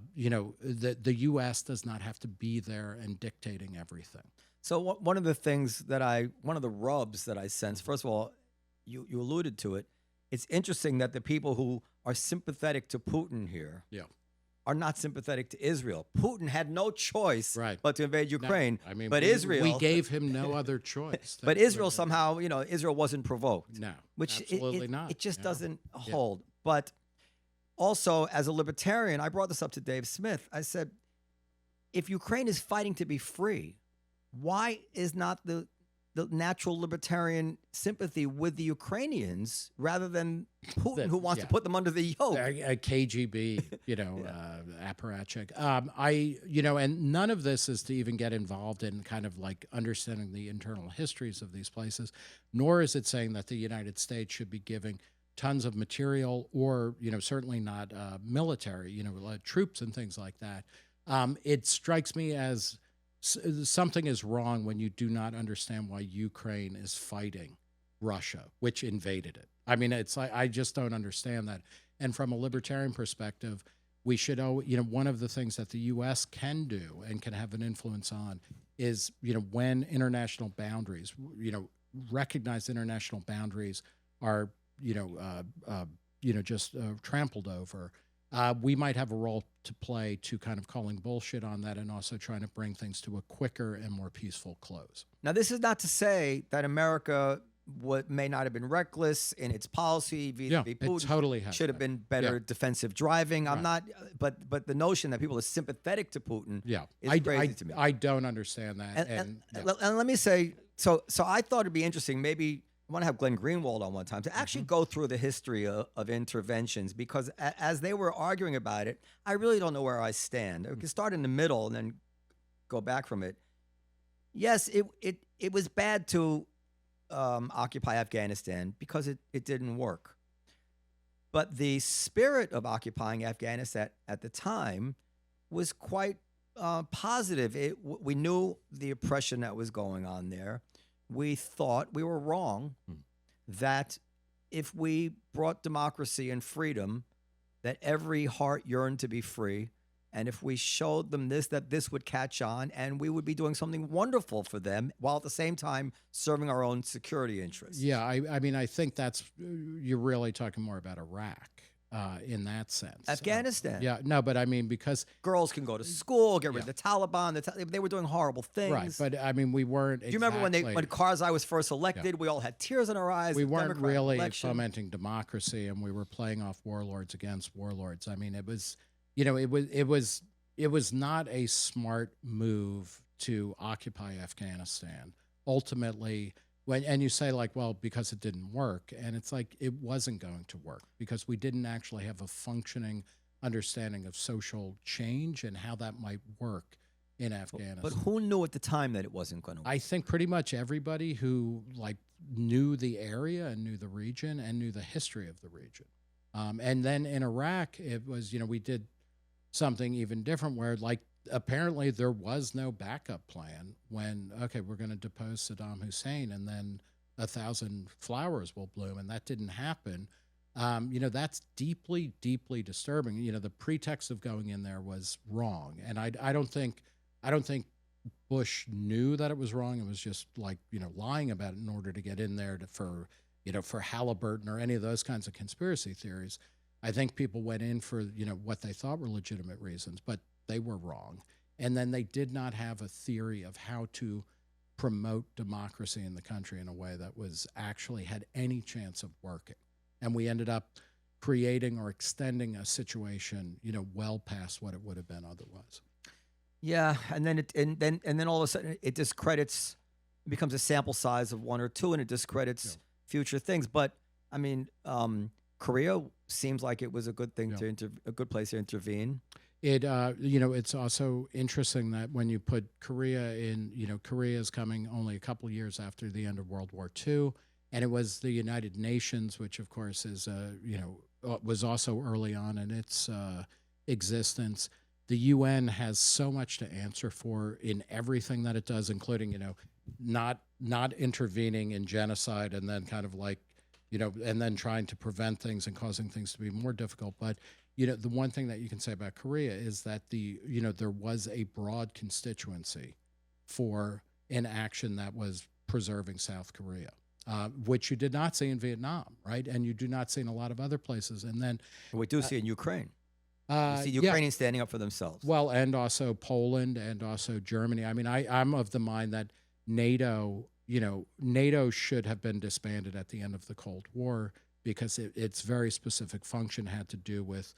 U.S. does not have to be there and dictating everything. So one of the rubs that I sense, first of all, you alluded to it. It's interesting that the people who are sympathetic to Putin here are not sympathetic to Israel. Putin had no choice but to invade Ukraine. No, I mean, but Israel, we gave him no other choice. But Israel somehow, Israel wasn't provoked. No, which absolutely not. It just doesn't hold. But also, as a libertarian, I brought this up to Dave Smith. I said, if Ukraine is fighting to be free, why is not the natural libertarian sympathy with the Ukrainians rather than Putin, who wants to put them under the yoke? A KGB, apparatchik. And none of this is to even get involved in kind of like understanding the internal histories of these places, nor is it saying that the United States should be giving tons of material or, certainly not military, troops and things like that. It strikes me as something is wrong when you do not understand why Ukraine is fighting Russia, which invaded it. I mean, it's like, I just don't understand that. And from a libertarian perspective, we should, one of the things that the U.S. can do and can have an influence on is, when international boundaries, recognized international boundaries are, just trampled over. We might have a role to play to kind of calling bullshit on that and also trying to bring things to a quicker and more peaceful close. Now, this is not to say that America may not have been reckless in its policy vis-a-vis Putin. It totally should have been better defensive driving. I'm not, but the notion that people are sympathetic to Putin is crazy to me. I don't understand that. And let me say, so I thought it'd be interesting, maybe I want to have Glenn Greenwald on one time to actually go through the history of interventions, because as they were arguing about it, I really don't know where I stand. We can start in the middle and then go back from it. Yes, it was bad to occupy Afghanistan because it didn't work. But the spirit of occupying Afghanistan at the time was quite positive. We knew the oppression that was going on there. We thought we were wrong, that if we brought democracy and freedom, that every heart yearned to be free, and if we showed them that this would catch on, and we would be doing something wonderful for them, while at the same time serving our own security interests. Yeah, I mean, I think you're really talking more about Iraq. In that sense. Afghanistan. But I mean, because girls can go to school, get rid of the Taliban. They were doing horrible things. Right, but I mean, we weren't. Do you remember when Karzai was first elected? We all had tears in our eyes. We weren't really fomenting democracy, and we were playing off warlords against warlords. I mean, it was, it was not a smart move to occupy Afghanistan. Ultimately. And you say, like, well, because it didn't work. And it's like, it wasn't going to work because we didn't actually have a functioning understanding of social change and how that might work in Afghanistan. But who knew at the time that it wasn't going to work? I think pretty much everybody who, like, knew the area and knew the region and knew the history of the region. And then in Iraq, it was, we did something even different where, like, apparently there was no backup plan when, okay, we're going to depose Saddam Hussein and then 1,000 flowers will bloom, and that didn't happen. That's deeply, deeply disturbing. The pretext of going in there was wrong, and I don't think Bush knew that it was wrong. It was just like lying about it in order to get in there for Halliburton or any of those kinds of conspiracy theories. I think people went in for what they thought were legitimate reasons, but they were wrong. And then they did not have a theory of how to promote democracy in the country in a way that was actually had any chance of working. And we ended up creating or extending a situation, well past what it would have been otherwise. Yeah, and then all of a sudden it discredits, it becomes a sample size of one or two, and it discredits future things. But I mean, Korea seems like it was a good thing a good place to intervene. It it's also interesting that when you put Korea in, Korea is coming only a couple of years after the end of World War II, and it was the United Nations, which of course is was also early on in its existence. The UN has so much to answer for in everything that it does, including not intervening in genocide and then kind of like and then trying to prevent things and causing things to be more difficult. But the one thing that you can say about Korea is that there was a broad constituency for an action that was preserving South Korea, which you did not see in Vietnam, right? And you do not see in a lot of other places. And then we do see in Ukraine. You see Ukrainians standing up for themselves. Well, and also Poland and also Germany. I mean, I'm of the mind that NATO should have been disbanded at the end of the Cold War because its very specific function had to do with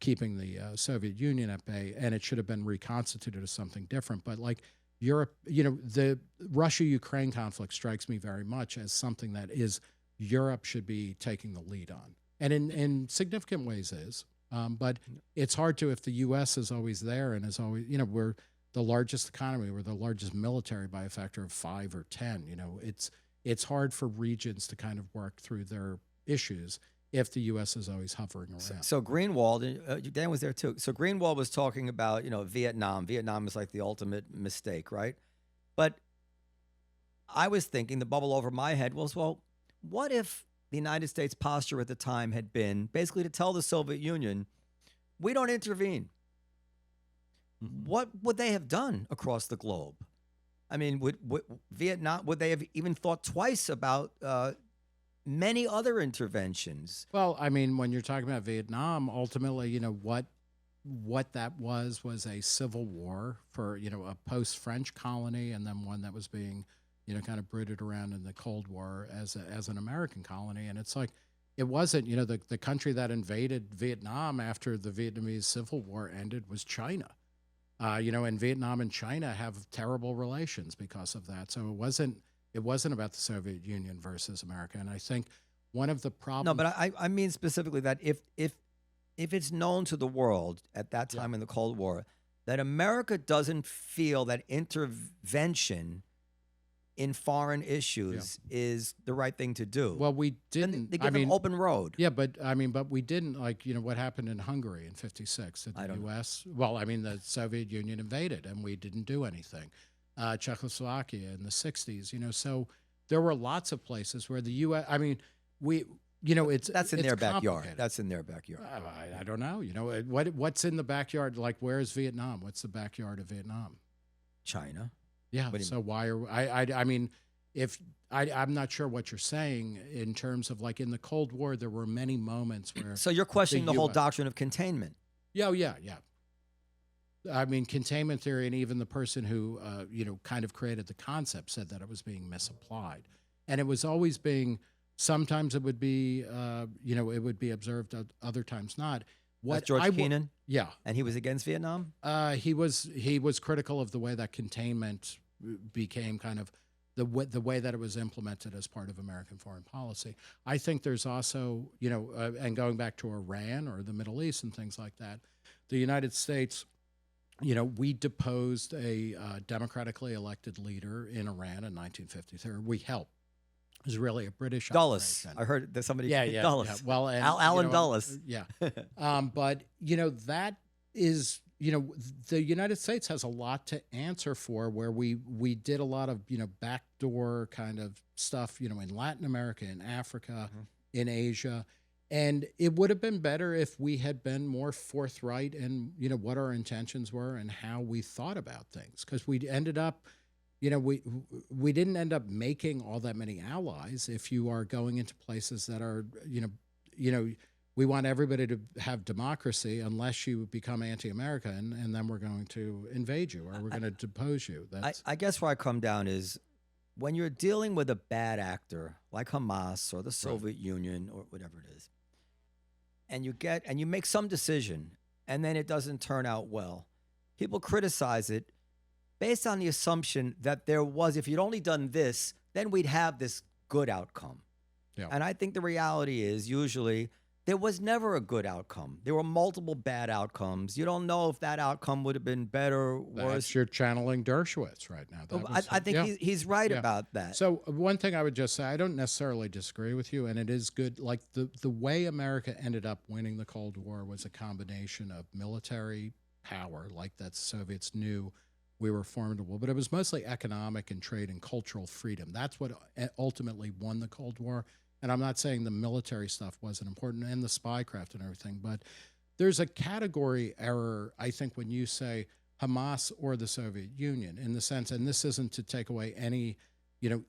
keeping the Soviet Union at bay, and it should have been reconstituted as something different. But like Europe, the Russia-Ukraine conflict strikes me very much as something that is Europe should be taking the lead on, and in significant ways is. But it's hard to if the U.S. is always there and is always, we're the largest economy, we're the largest military by a factor of 5 or 10. It's hard for regions to kind of work through their issues if the U.S. is always hovering around. So Greenwald, Dan was there too. So Greenwald was talking about, Vietnam. Vietnam is like the ultimate mistake, right? But I was thinking, the bubble over my head was, well, what if the United States posture at the time had been basically to tell the Soviet Union, we don't intervene? What would they have done across the globe? I mean, would Vietnam, would they have even thought twice about many other interventions? Well, I mean, when you're talking about Vietnam, ultimately, what that was a civil war for, a post-French colony, and then one that was being, kind of brooded around in the Cold War as an American colony. And it's like, it wasn't, the country that invaded Vietnam after the Vietnamese Civil War ended was China. And Vietnam and China have terrible relations because of that. So it wasn't about the Soviet Union versus America. And I think one of the problems. No, but I mean specifically that if it's known to the world at that time in the Cold War that America doesn't feel that intervention in foreign issues is the right thing to do. Well, we didn't. And they give an open road. Yeah, but we didn't, what happened in Hungary in '56? Did the U.S. Well, the Soviet Union invaded, and we didn't do anything. Czechoslovakia in the '60s, so there were lots of places where the U.S. That's in their backyard. That's in their backyard. I don't know. What's in the backyard? Like, where is Vietnam? What's the backyard of Vietnam? China. Yeah. So why are I'm not sure what you're saying in terms of like in the Cold War, there were many moments where. So you're questioning the whole doctrine of containment. Yeah. I mean, containment theory, and even the person who kind of created the concept said that it was being misapplied, and it was always being. Sometimes it would be it would be observed, other times not. That's George Kennan? Yeah. And he was against Vietnam? He was critical of the way that containment became kind of the way that it was implemented as part of American foreign policy. I think there's also, and going back to Iran or the Middle East and things like that, the United States, we deposed a democratically elected leader in Iran in 1953. We helped. It was really a British Dulles. operation. I heard that somebody. Yeah. Dulles. Yeah. Well, and, Alan Dulles. Yeah. But that is, the United States has a lot to answer for, where we did a lot of backdoor kind of stuff, in Latin America, in Africa, in Asia, and it would have been better if we had been more forthright in what our intentions were and how we thought about things, because we ended up. We didn't end up making all that many allies if you are going into places that are, we we want everybody to have democracy unless you become anti-American, and then we're going to invade you or we're going to depose you. I guess where I come down is when you're dealing with a bad actor like Hamas or the Soviet Union or whatever it is, and you make some decision and then it doesn't turn out well, people criticize it based on the assumption that if you'd only done this, then we'd have this good outcome. Yeah. And I think the reality is usually there was never a good outcome. There were multiple bad outcomes. You don't know if that outcome would have been better or worse. You're channeling Dershowitz right now. I think he's right about that. So one thing I would just say, I don't necessarily disagree with you, and it is good. Like the way America ended up winning the Cold War was a combination of military power, like that the Soviets knew we were formidable, but it was mostly economic and trade and cultural freedom. That's what ultimately won the Cold War. And I'm not saying the military stuff wasn't important and the spycraft and everything, but there's a category error, I think, when you say Hamas or the Soviet Union, in the sense, and this isn't to take away any,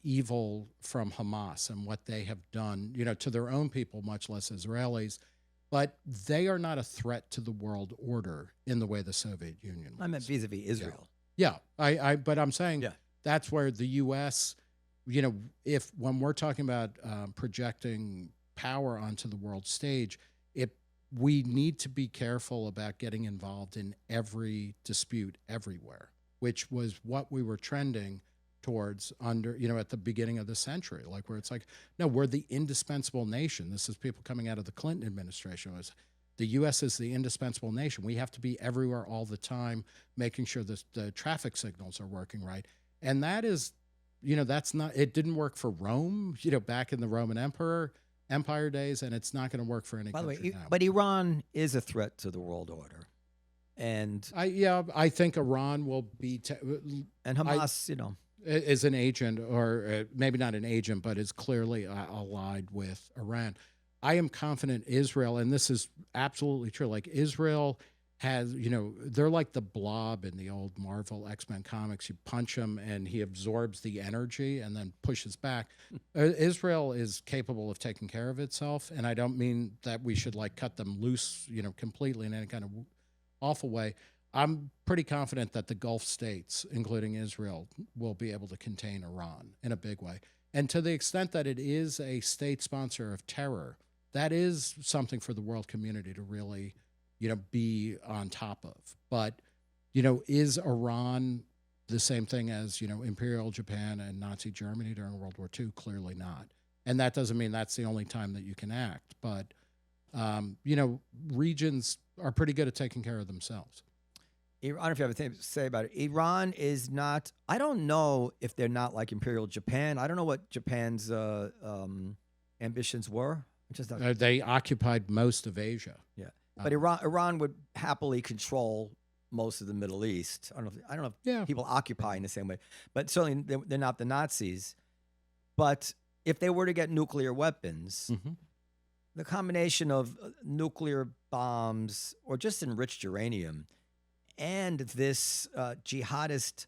evil from Hamas and what they have done, to their own people, much less Israelis, but they are not a threat to the world order in the way the Soviet Union was. I meant vis-a-vis Israel. Yeah, but I'm saying that's where the U.S., when we're talking about projecting power onto the world stage, we need to be careful about getting involved in every dispute everywhere, which was what we were trending towards at the beginning of the century, like where it's like, no, we're the indispensable nation. This is people coming out of the Clinton administration. The U.S. is the indispensable nation. We have to be everywhere all the time, making sure that the traffic signals are working right. And that is, that's not, it didn't work for Rome, back in the Roman Empire days, and it's not going to work for any country now. But Iran is a threat to the world order. And I think Iran will be, and Hamas, is an agent, or maybe not an agent, but is clearly allied with Iran. I am confident Israel, and this is absolutely true, like Israel has, they're like the Blob in the old Marvel X-Men comics. You punch him and he absorbs the energy and then pushes back. Israel is capable of taking care of itself, and I don't mean that we should like cut them loose, completely in any kind of awful way. I'm pretty confident that the Gulf states, including Israel, will be able to contain Iran in a big way. And to the extent that it is a state sponsor of terror, that is something for the world community to really, be on top of. But, is Iran the same thing as, Imperial Japan and Nazi Germany during World War II? Clearly not. And that doesn't mean that's the only time that you can act. But, regions are pretty good at taking care of themselves. I don't know if you have anything to say about it. Iran is not, I don't know if they're not like Imperial Japan. I don't know what Japan's ambitions were. They occupied most of Asia. Yeah. But Iran would happily control most of the Middle East. I don't know if people occupy in the same way, but certainly they're not the Nazis. But if they were to get nuclear weapons, the combination of nuclear bombs or just enriched uranium and this jihadist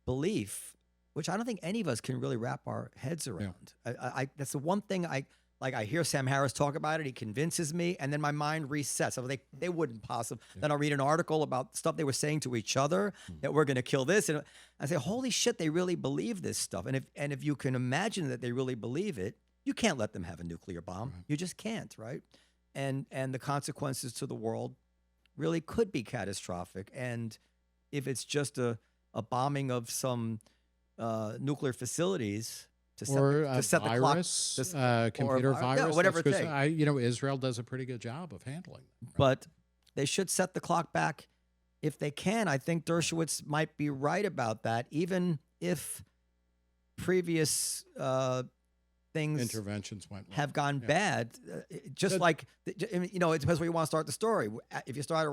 belief, which I don't think any of us can really wrap our heads around. I that's the one thing I hear Sam Harris talk about it. He convinces me, and then my mind resets. So they wouldn't possibly. Then I'll read an article about stuff they were saying to each other that we're going to kill this, and I say, holy shit, they really believe this stuff. And if you can imagine that they really believe it, you can't let them have a nuclear bomb. You just can't, right? And the consequences to the world really could be catastrophic. And if it's just a bombing of some nuclear facilities. To set the virus, clock, computer virus, whatever it takes. Israel does a pretty good job of handling them. Right? But they should set the clock back if they can. I think Dershowitz might be right about that, even if previous interventions have gone bad. Just like it depends where you want to start the story. If you start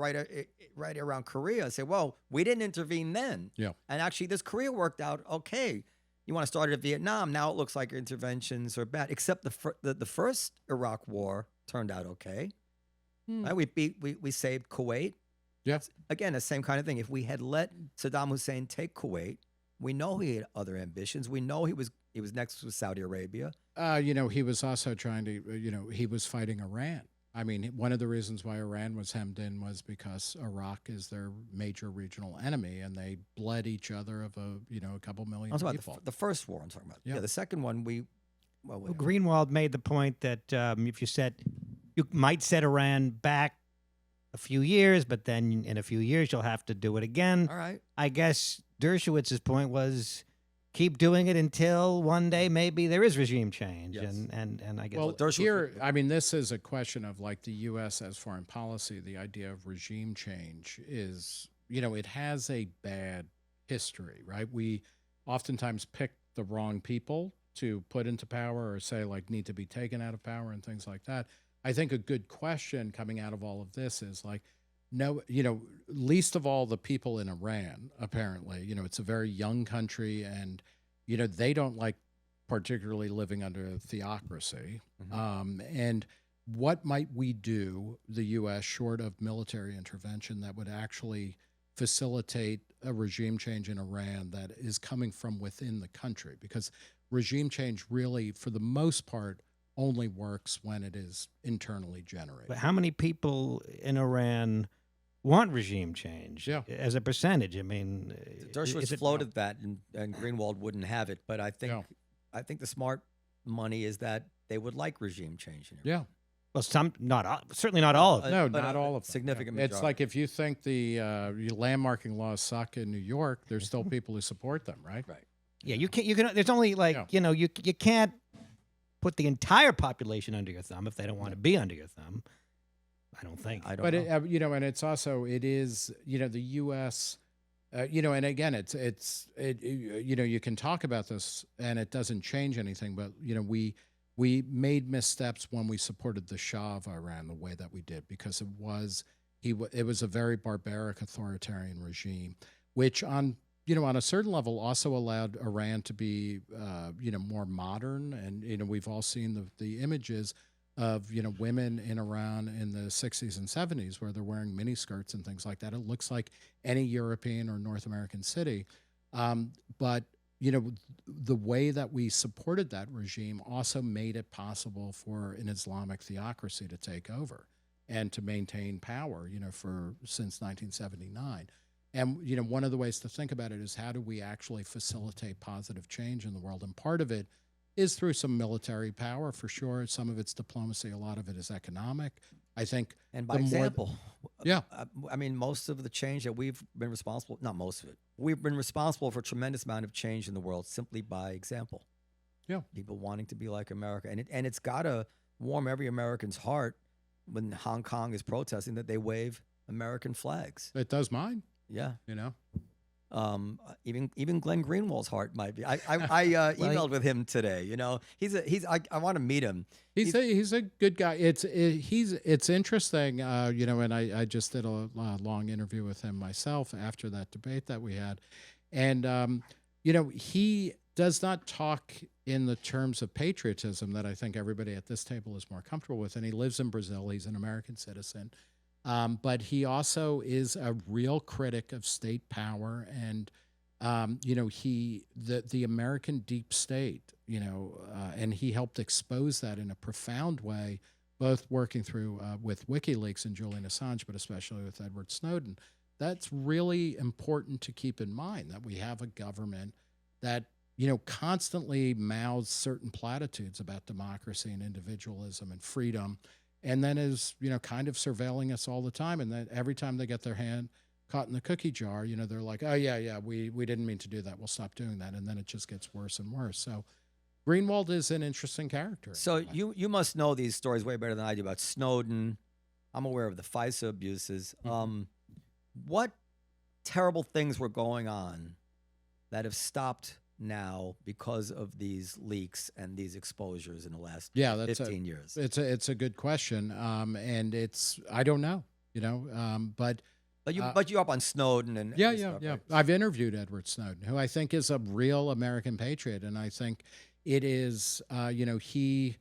right around Korea and say, "Well, we didn't intervene then," and actually this Korea worked out okay. You want to start at Vietnam. Now it looks like your interventions are bad, except the first Iraq war turned out okay. Right? We saved Kuwait. Yes. Again, the same kind of thing. If we had let Saddam Hussein take Kuwait, we know he had other ambitions. We know he was next to Saudi Arabia. He was also trying to, he was fighting Iran. I mean, one of the reasons why Iran was hemmed in was because Iraq is their major regional enemy, and they bled each other of a couple million I'm talking people. about the first war. I'm talking about. Yeah. Yeah, the second one Well, Greenwald made the point that if you might set Iran back a few years, but then in a few years you'll have to do it again. All right. I guess Dershowitz's point was keep doing it until one day maybe there is regime change. Yes. And I guess Well, Dershowitz- here, I mean, this is a question of like the U.S. as foreign policy. The idea of regime change is, it has a bad history, right? We oftentimes pick the wrong people to put into power or say like need to be taken out of power and things like that. I think a good question coming out of all of this is like, no, least of all the people in Iran, apparently, it's a very young country and, they don't like particularly living under a theocracy. And what might we do, the U.S., short of military intervention that would actually facilitate a regime change in Iran that is coming from within the country? Because regime change really, for the most part, only works when it is internally generated. But how many people in Iran want regime change as a percentage? I mean, Dershowitz floated that, and Greenwald wouldn't have it. But I think the smart money is that they would like regime change. Well, certainly not all of them. No, but not all of them. Significant It's majority. like if you think the landmarking laws suck in New York, there's still people who support them, right? Right. Yeah, you can. There's only you can't put the entire population under your thumb if they don't want to be under your thumb. I don't think. I don't But know. and it's also the U.S. And again, you can talk about this and it doesn't change anything. But we made missteps when we supported the Shah of Iran the way that we did because it was a very barbaric authoritarian regime, which on a certain level also allowed Iran to be more modern. And we've all seen the images of women in Iran in the 60s and 70s where they're wearing miniskirts and things like that. It looks like any European or North American city. But the way that we supported that regime also made it possible for an Islamic theocracy to take over and to maintain power, since 1979. And, one of the ways to think about it is how do we actually facilitate positive change in the world? And part of it is through some military power, for sure. Some of it's diplomacy. A lot of it is economic. I think. And by example, yeah. I mean, most of the change that we've been responsible, not most of it, we've been responsible for a tremendous amount of change in the world simply by example. Yeah. People wanting to be like America. And it's got to warm every American's heart when Hong Kong is protesting that they wave American flags. It does mine. Yeah. Even Glenn Greenwald's heart might be. I emailed with him today. I want to meet him. He's a good guy. It's interesting. And I just did a long interview with him myself after that debate that we had, and he does not talk in the terms of patriotism that I think everybody at this table is more comfortable with. And he lives in Brazil. He's an American citizen. But he also is a real critic of state power and, the American deep state, and he helped expose that in a profound way, both working through with WikiLeaks and Julian Assange, but especially with Edward Snowden. That's really important to keep in mind, that we have a government that, constantly mouths certain platitudes about democracy and individualism and freedom, and then is, kind of surveilling us all the time. And then every time they get their hand caught in the cookie jar, they're like, oh, yeah, we didn't mean to do that. We'll stop doing that. And then it just gets worse and worse. So Greenwald is an interesting character. So you must know these stories way better than I do about Snowden. I'm aware of the FISA abuses. What terrible things were going on that have stopped now because of these leaks and these exposures in the last 15 years? It's a good question, and I don't know, but you're up on Snowden and yeah. Right? I've interviewed Edward Snowden, who I think is a real American patriot, and I think it is, he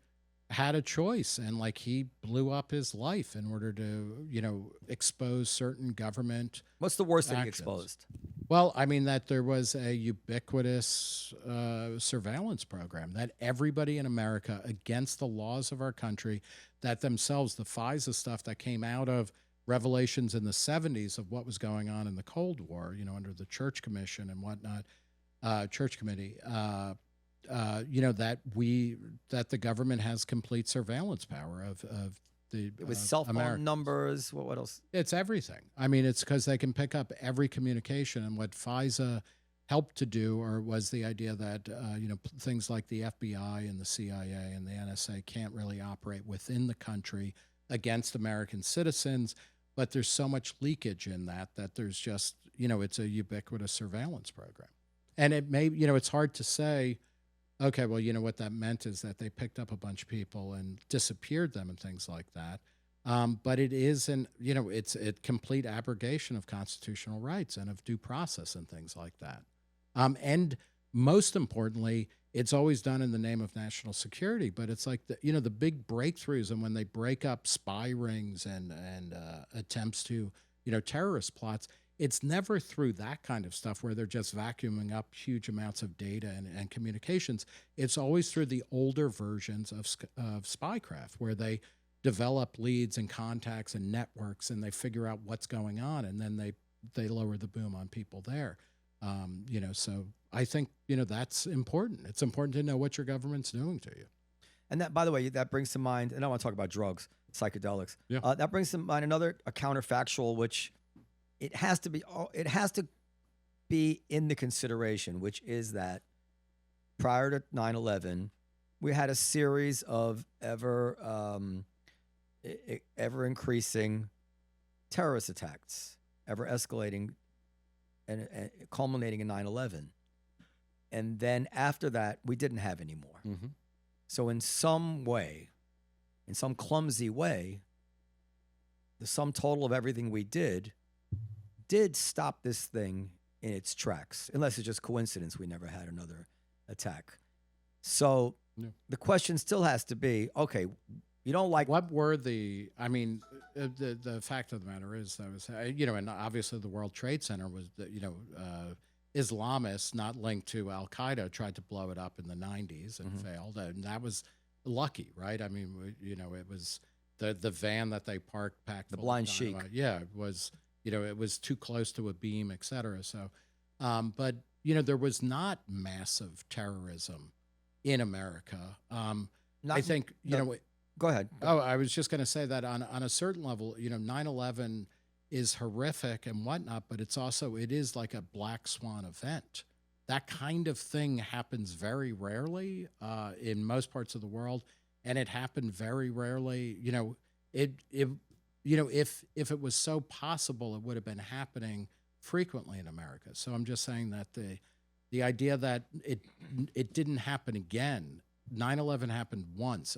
had a choice, and he blew up his life in order to expose certain government. What's the worst that he actions. exposed? Well, I mean, that there was a ubiquitous surveillance program that everybody in America, against the laws of our country, that themselves, the FISA stuff that came out of revelations in the 70s of what was going on in the Cold War, under the Church Commission and whatnot, Church Committee, that the government has complete surveillance power of it was cell phone Americans. numbers. What else? It's everything. I mean, it's because they can pick up every communication. And what FISA helped to do, or was the idea that things like the FBI and the CIA and the NSA can't really operate within the country against American citizens. But there's so much leakage in that there's just it's a ubiquitous surveillance program. And it may it's hard to say. Okay, well, what that meant is that they picked up a bunch of people and disappeared them and things like that. But it is it's a complete abrogation of constitutional rights and of due process and things like that. And most importantly, it's always done in the name of national security. But it's like the big breakthroughs, and when they break up spy rings and attempts to terrorist plots. It's never through that kind of stuff where they're just vacuuming up huge amounts of data and communications. It's always through the older versions of spycraft, where they develop leads and contacts and networks, and they figure out what's going on, and then they lower the boom on people there. So I think that's important. It's important to know what your government's doing to you. And that, by the way, that brings to mind. And I want to talk about drugs, psychedelics. Yeah. That brings to mind a counterfactual, which. It has to be in the consideration, which is that prior to 9/11, we had a series of ever increasing terrorist attacks, ever escalating and culminating in 9/11. And then after that, we didn't have any more. Mm-hmm. So in some way, in some clumsy way, the sum total of everything we did stop this thing in its tracks, unless it's just coincidence we never had another attack. So the question still has to be, okay, you don't like... What were the fact of the matter is, and obviously the World Trade Center was, Islamists not linked to Al-Qaeda tried to blow it up in the 90s and failed, and that was lucky, right? I mean, it was the van that they parked packed the blind sheik. Yeah, it was... it was too close to a beam, et cetera. So, but, there was not massive terrorism in America. I think, Go ahead. Oh, I was just going to say that on a certain level, 9/11 is horrific and whatnot, but it is like a black swan event. That kind of thing happens very rarely in most parts of the world, and it happened very rarely. If it was so possible, it would have been happening frequently in America. So I'm just saying that the idea that it didn't happen again. 9/11 happened once.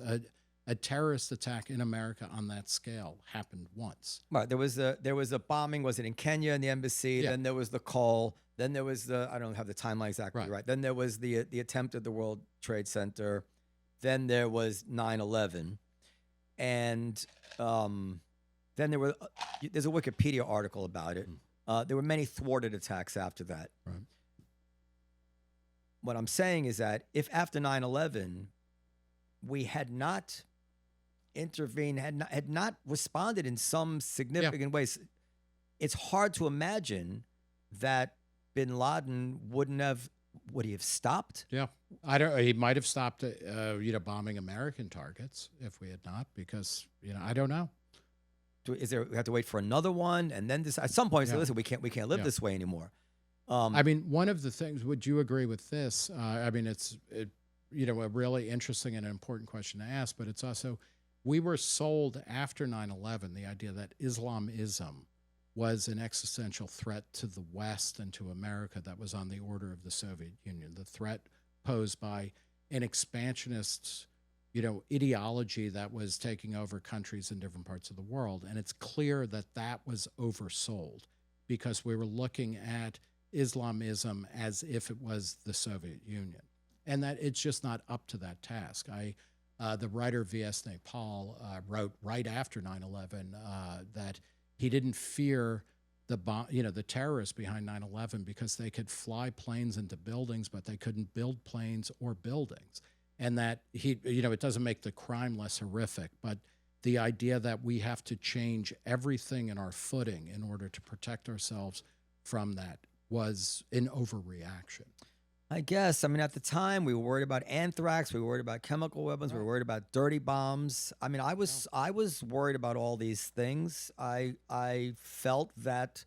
A terrorist attack in America on that scale happened once. Right. There was a bombing. Was it in Kenya in the embassy? Yeah. Then there was the call. Then there was I don't have the timeline exactly right. Then there was the attempt at the World Trade Center. Then there was 9/11, and then there's a Wikipedia article about it. There were many thwarted attacks after that. Right. What I'm saying is that if after 9/11 we had not intervened, had not responded in some significant ways, it's hard to imagine that bin Laden would he have stopped? Yeah. He might have stopped, bombing American targets if we had not, because, I don't know. We have to wait for another one, and then at some point say, listen, we can't live this way anymore. One of the things, would you agree with this? It's a really interesting and important question to ask, but it's also, we were sold after 9/11 the idea that Islamism was an existential threat to the West and to America that was on the order of the Soviet Union. The threat posed by an expansionist ideology that was taking over countries in different parts of the world. And it's clear that was oversold, because we were looking at Islamism as if it was the Soviet Union, and that it's just not up to that task. The writer V.S. Naipaul wrote right after 9/11 that he didn't fear the terrorists behind 9/11 because they could fly planes into buildings, but they couldn't build planes or buildings. And that it doesn't make the crime less horrific, but the idea that we have to change everything in our footing in order to protect ourselves from that was an overreaction. I guess. I mean, at the time, we were worried about anthrax. We were worried about chemical weapons. We were worried about dirty bombs. I mean, I was worried about all these things. I felt that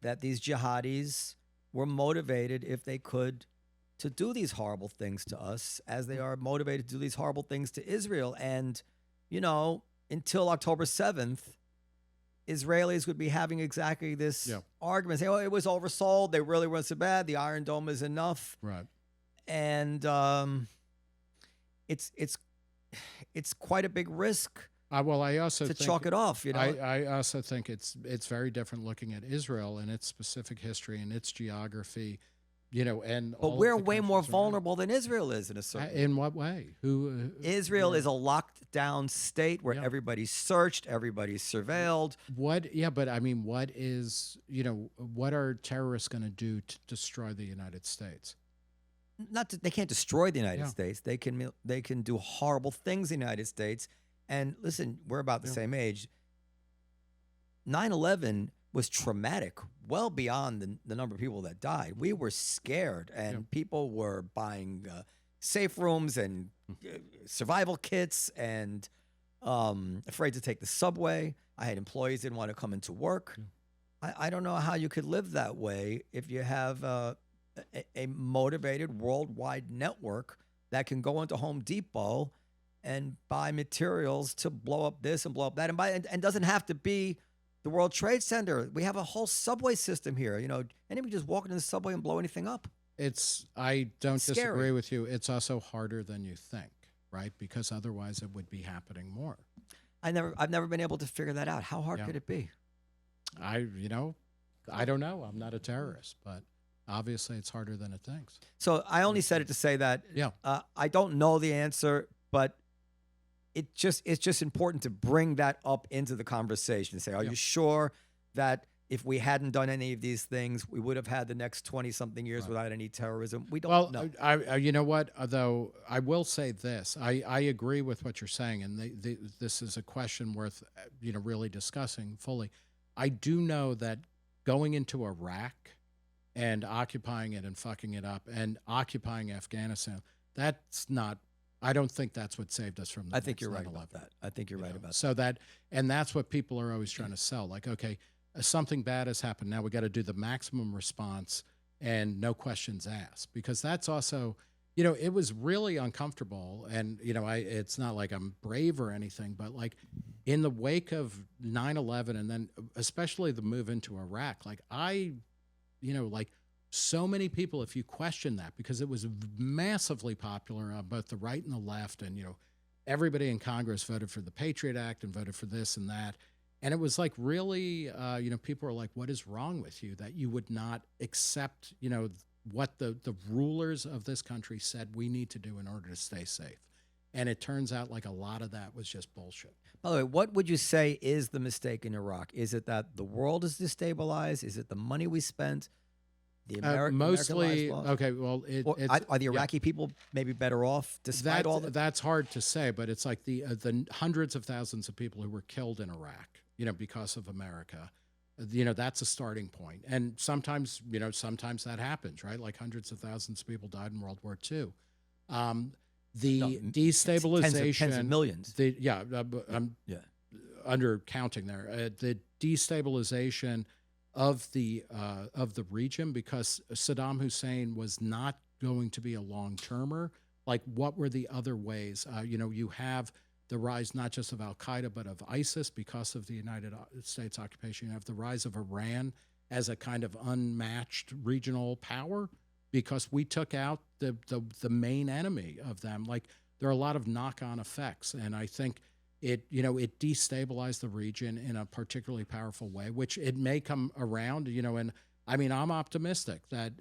these jihadis were motivated, if they could, to do these horrible things to us, as they are motivated to do these horrible things to Israel. And, until October 7th, Israelis would be having exactly this argument, saying, "Oh, it was oversold. They really weren't so bad. The Iron Dome is enough." Right. And it's quite a big risk. Well, I also to think, chalk it off. I also think it's very different looking at Israel and its specific history and its geography. And but we're way more vulnerable than Israel is in a certain way. In what way? Israel is a locked down state where everybody's searched, everybody's surveilled. But I mean, what are terrorists going to do to destroy the United States? They can't destroy the United States. They can do horrible things in the United States. And listen, we're about the same age. 9/11 was traumatic, well beyond the number of people that died. We were scared, and people were buying safe rooms and survival kits and afraid to take the subway. I had employees didn't want to come into work. I don't know how you could live that way if you have a motivated worldwide network that can go into Home Depot and buy materials to blow up this and blow up that, and doesn't have to be the World Trade Center. We have a whole subway system here. Anybody just walk into the subway and blow anything up. I don't disagree with you. It's also harder than you think, right? Because otherwise it would be happening more. I've never been able to figure that out. How hard could it be? I don't know. I'm not a terrorist, but obviously it's harder than it thinks. So I only said it to say that I don't know the answer, but it's just important to bring that up into the conversation. Say, are you sure that if we hadn't done any of these things, we would have had the next 20-something years without any terrorism? We don't know. You know what, though, I will say this. I agree with what you're saying, and this is a question worth really discussing fully. I do know that going into Iraq and occupying it and fucking it up and occupying Afghanistan, I don't think that's what saved us from the I think you're right 9/11. about that. I think you're right about that. So that's what people are always trying to sell. Like, okay, something bad has happened. Now we got to do the maximum response and no questions asked, because that's also, it was really uncomfortable. And, it's not like I'm brave or anything, but like in the wake of 9/11 and then especially the move into Iraq, like so many people, if you question that, because it was massively popular on both the right and the left, and everybody in Congress voted for the Patriot Act and voted for this and that, and it was like really, people were like, "What is wrong with you that you would not accept, what the rulers of this country said we need to do in order to stay safe?" And it turns out like a lot of that was just bullshit. By the way, what would you say is the mistake in Iraq? Is it that the world is destabilized? Is it the money we spent? The mostly, American okay. Well, are the Iraqi people maybe better off despite all that? That's hard to say, but it's like the hundreds of thousands of people who were killed in Iraq, because of America. That's a starting point, and sometimes that happens, right? Like hundreds of thousands of people died in World War II. Destabilization, tens of millions. I'm undercounting there. The destabilization of the region, because Saddam Hussein was not going to be a long-termer. Like, what were the other ways? You have the rise not just of Al-Qaeda, but of ISIS because of the United States occupation. You have the rise of Iran as a kind of unmatched regional power because we took out the main enemy of them. Like, there are a lot of knock-on effects, and I think it destabilized the region in a particularly powerful way, which it may come around, and I mean, I'm optimistic that,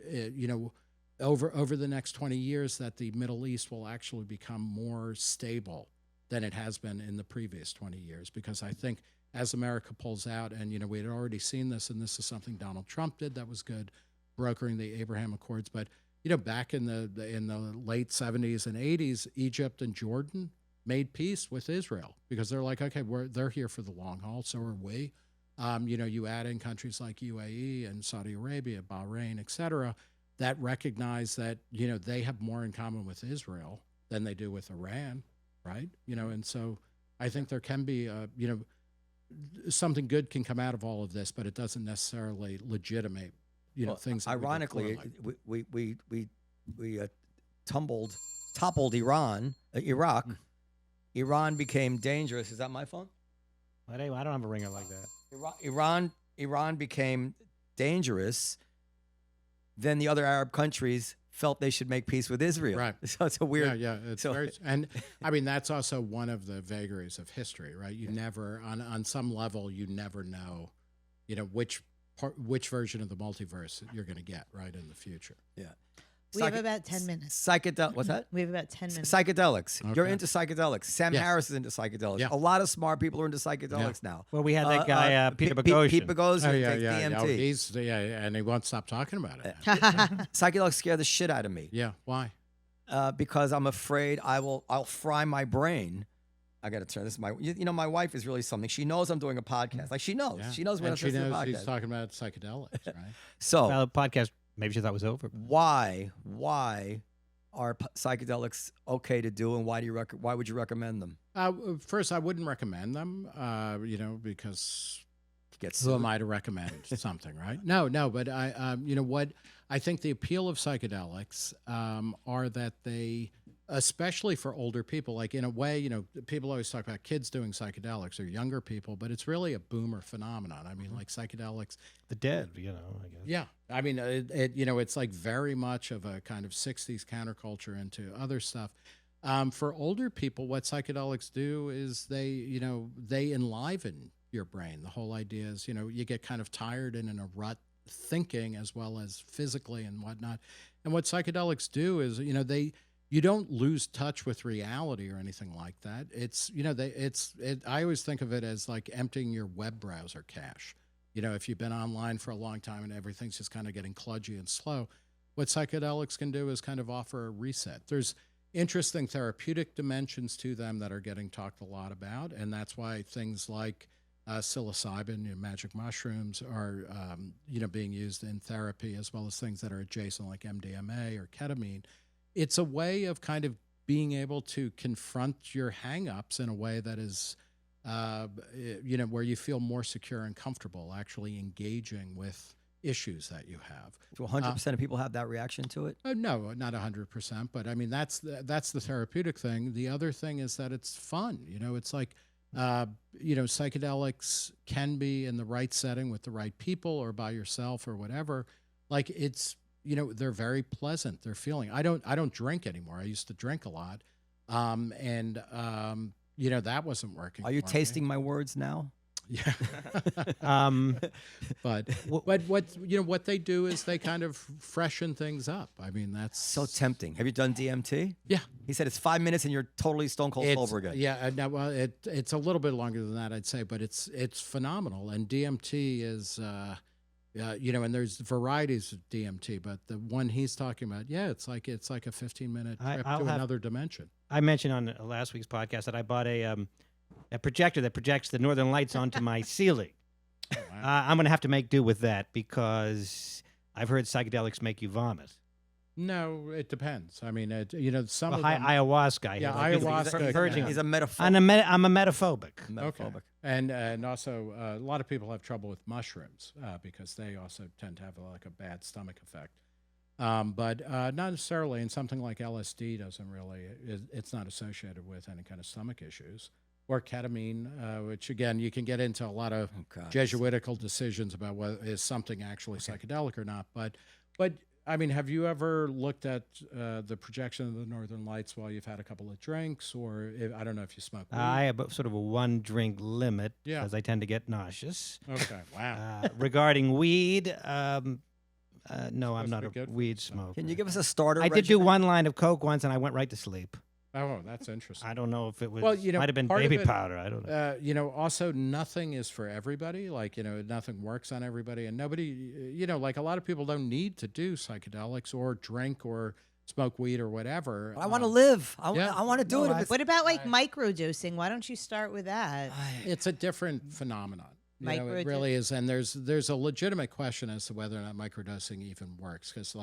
over the next 20 years that the Middle East will actually become more stable than it has been in the previous 20 years, because I think as America pulls out, and we had already seen this, and this is something Donald Trump did that was good, brokering the Abraham Accords. But back in the late 70s and 80s, Egypt and Jordan made peace with Israel because they're like, okay, they're here for the long haul, so are we. You add in countries like UAE and Saudi Arabia, Bahrain, et cetera, that recognize that, they have more in common with Israel than they do with Iran, right? And so I think there can be, something good can come out of all of this, but it doesn't necessarily legitimate, things. Ironically, we toppled Iraq. Iran became dangerous. Is that my phone? I don't have a ringer like that. Iran became dangerous. Then the other Arab countries felt they should make peace with Israel. Right. So it's a weird. Yeah. It's very, and I mean, that's also one of the vagaries of history, right? You never, on some level, you never know, which version of the multiverse you're going to get right in the future. Yeah. We have about 10 minutes. What's that? We have about 10 minutes. Psychedelics. Okay. You're into psychedelics. Sam Harris is into psychedelics. Yeah. A lot of smart people are into psychedelics now. Well, we had that guy, Peter Boghossian. Pete Boghossian Oh, takes DMT. And he won't stop talking about it. Psychedelics scare the shit out of me. Yeah, why? Because I'm afraid I'll fry my brain. I got to turn this. My wife is really something. She knows I'm doing a podcast. Like she knows. Yeah. She knows when I'm she doing a knows podcast. he's talking about psychedelics, right? So Well, the podcast, maybe she thought was over. why are psychedelics okay to do, and why would you recommend them? First, I wouldn't recommend them, because Get who am sued. I to recommend something, right? No, but what I think the appeal of psychedelics are that they, especially for older people, like in a way, people always talk about kids doing psychedelics or younger people, but it's really a boomer phenomenon. I mean, like psychedelics, The dead, I guess. yeah. I mean, it's like very much of a kind of 60s counterculture into other stuff. For older people, what psychedelics do is they enliven your brain. The whole idea is, you get kind of tired and in a rut thinking as well as physically and whatnot. And what psychedelics do is, you don't lose touch with reality or anything like that. It's, I always think of it as like emptying your web browser cache. If you've been online for a long time and everything's just kind of getting kludgy and slow, what psychedelics can do is kind of offer a reset. There's interesting therapeutic dimensions to them that are getting talked a lot about, and that's why things like psilocybin, magic mushrooms, are being used in therapy, as well as things that are adjacent like MDMA or ketamine. It's a way of kind of being able to confront your hang-ups in a way that is, where you feel more secure and comfortable actually engaging with issues that you have. Do 100% of people have that reaction to it? No, not 100%, but I mean, that's the therapeutic thing. The other thing is that it's fun. It's like, psychedelics can be in the right setting with the right people or by yourself or whatever. Like it's, they're very pleasant. They're feeling. I don't drink anymore. I used to drink a lot. That wasn't working. Are you for tasting me. my words now? Yeah. But what they do is they kind of freshen things up. I mean, that's So tempting. Have you done DMT? Yeah. He said it's 5 minutes and you're totally stone cold over again. Yeah. Now, well, it's a little bit longer than that, I'd say, but it's phenomenal. And DMT is, and there's varieties of DMT, but the one he's talking about, it's like a 15-minute trip to another dimension. I mentioned on last week's podcast that I bought a projector that projects the northern lights onto my ceiling. Oh, wow. I'm going to have to make do with that because I've heard psychedelics make you vomit. No, it depends. I mean, some Well, of them. ayahuasca. Yeah, He's ayahuasca, purging. He's a metaphor. I'm a metaphobic. Okay. And also a lot of people have trouble with mushrooms because they also tend to have like a bad stomach effect. But not necessarily. And something like LSD doesn't really. It's not associated with any kind of stomach issues. Or ketamine, which again you can get into a lot of Jesuitical decisions about whether is something actually psychedelic or not. But I mean, have you ever looked at the projection of the northern lights while you've had a couple of drinks, or I don't know if you smoke weed? I have sort of a one-drink limit Yeah. because I tend to get nauseous. Okay, wow. Regarding weed, no, I'm Supposed not to a be good for weed you, so. smoker. Can you give us a starter? I did do regimen? one line of coke once, and I went right to sleep. Oh, that's interesting. I don't know if it was. Well, might have been part of baby it, powder. I don't know. Also nothing is for everybody. Like, nothing works on everybody, and nobody, like a lot of people don't need to do psychedelics or drink or smoke weed or whatever. I want to live. I yeah. want to do it. If it's, What about like microdosing? Why don't you start with that? It's a different phenomenon. It really is, and there's a legitimate question as to whether or not microdosing even works, because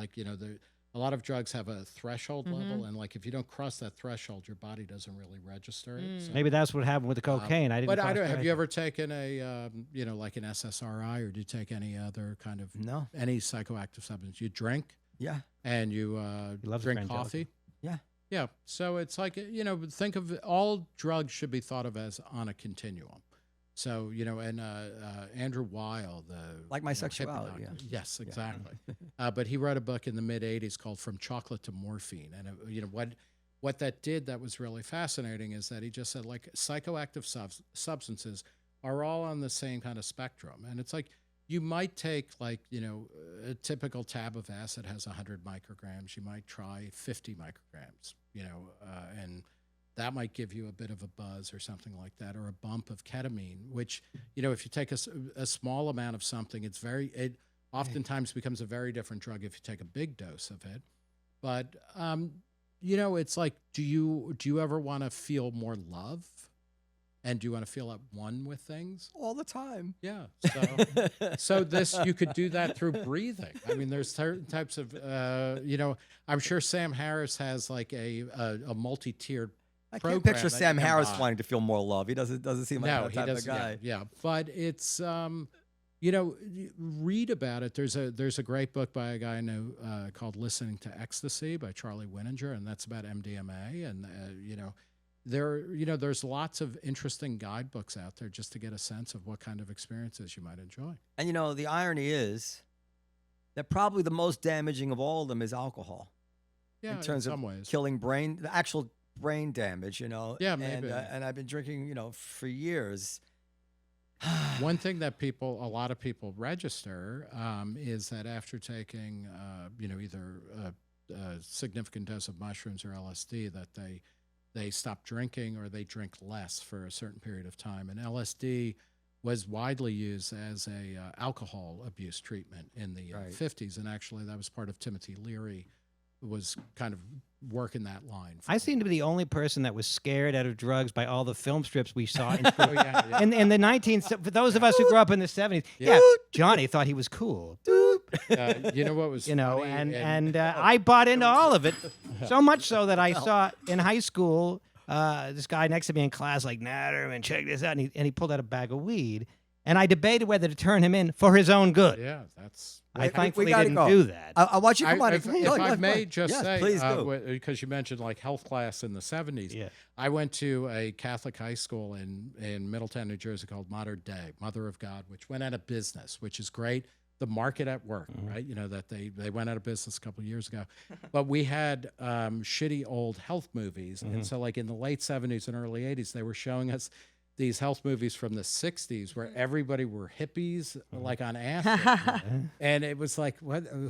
a lot of drugs have a threshold level, and like if you don't cross that threshold, your body doesn't really register it. So, Maybe that's what happened with the cocaine. I didn't. But have you ever taken a like an SSRI, or do you take any other kind of any psychoactive substance? You drink, and you drink coffee, yeah. So it's like think of all drugs should be thought of as on a continuum. So, and Andrew Weil, like my sexuality. Yeah. Yes, exactly. But he wrote a book in the mid-'80s called From Chocolate to Morphine. And, what that did that was really fascinating is that he just said, like, psychoactive substances are all on the same kind of spectrum. And it's like you might take, like, a typical tab of acid has 100 micrograms. You might try 50 micrograms, and that might give you a bit of a buzz or something like that, or a bump of ketamine, which, if you take a small amount of something, it oftentimes becomes a very different drug if you take a big dose of it. But, it's like, do you ever want to feel more love? And do you want to feel at one with things? All the time. Yeah. So you could do that through breathing. I mean, there's certain types of, I'm sure Sam Harris has like a multi-tiered I can't picture Sam Harris wanting to feel more love. He doesn't seem like that type of guy. Yeah, but it's read about it. There's a great book by a guy I know called Listening to Ecstasy by Charlie Winninger, and that's about MDMA. And there's lots of interesting guidebooks out there just to get a sense of what kind of experiences you might enjoy. And the irony is that probably the most damaging of all of them is alcohol. Yeah, in terms in some of ways. killing the actual brain damage, Yeah, maybe. And I've been drinking, for years. One thing that a lot of people register is that after taking, either a significant dose of mushrooms or LSD, that they stop drinking or they drink less for a certain period of time. And LSD was widely used as a alcohol abuse treatment in the 50s, and actually that was part of Timothy Leary was kind of working that line. I seem to be the only person that was scared out of drugs by all the film strips we saw in school. In the for those of us who grew up in the 70s, Johnny thought he was cool. You know what was funny? And I bought into all of it, so much so that I saw in high school this guy next to me in class like, Naturman, check this out, and he pulled out a bag of weed, and I debated whether to turn him in for his own good. Yeah, that's... I thankfully didn't do that. I want you to come on. If I may just say, please do. Because you mentioned like health class in the 70s. Yeah. I went to a Catholic high school in Middletown, New Jersey called Modern Day, Mother of God, which went out of business, which is great. The market at work, right? That they went out of business a couple of years ago. But we had shitty old health movies. And so like in the late 70s and early 80s, they were showing us these health movies from the 60s where everybody were hippies, like on acid. And it was like,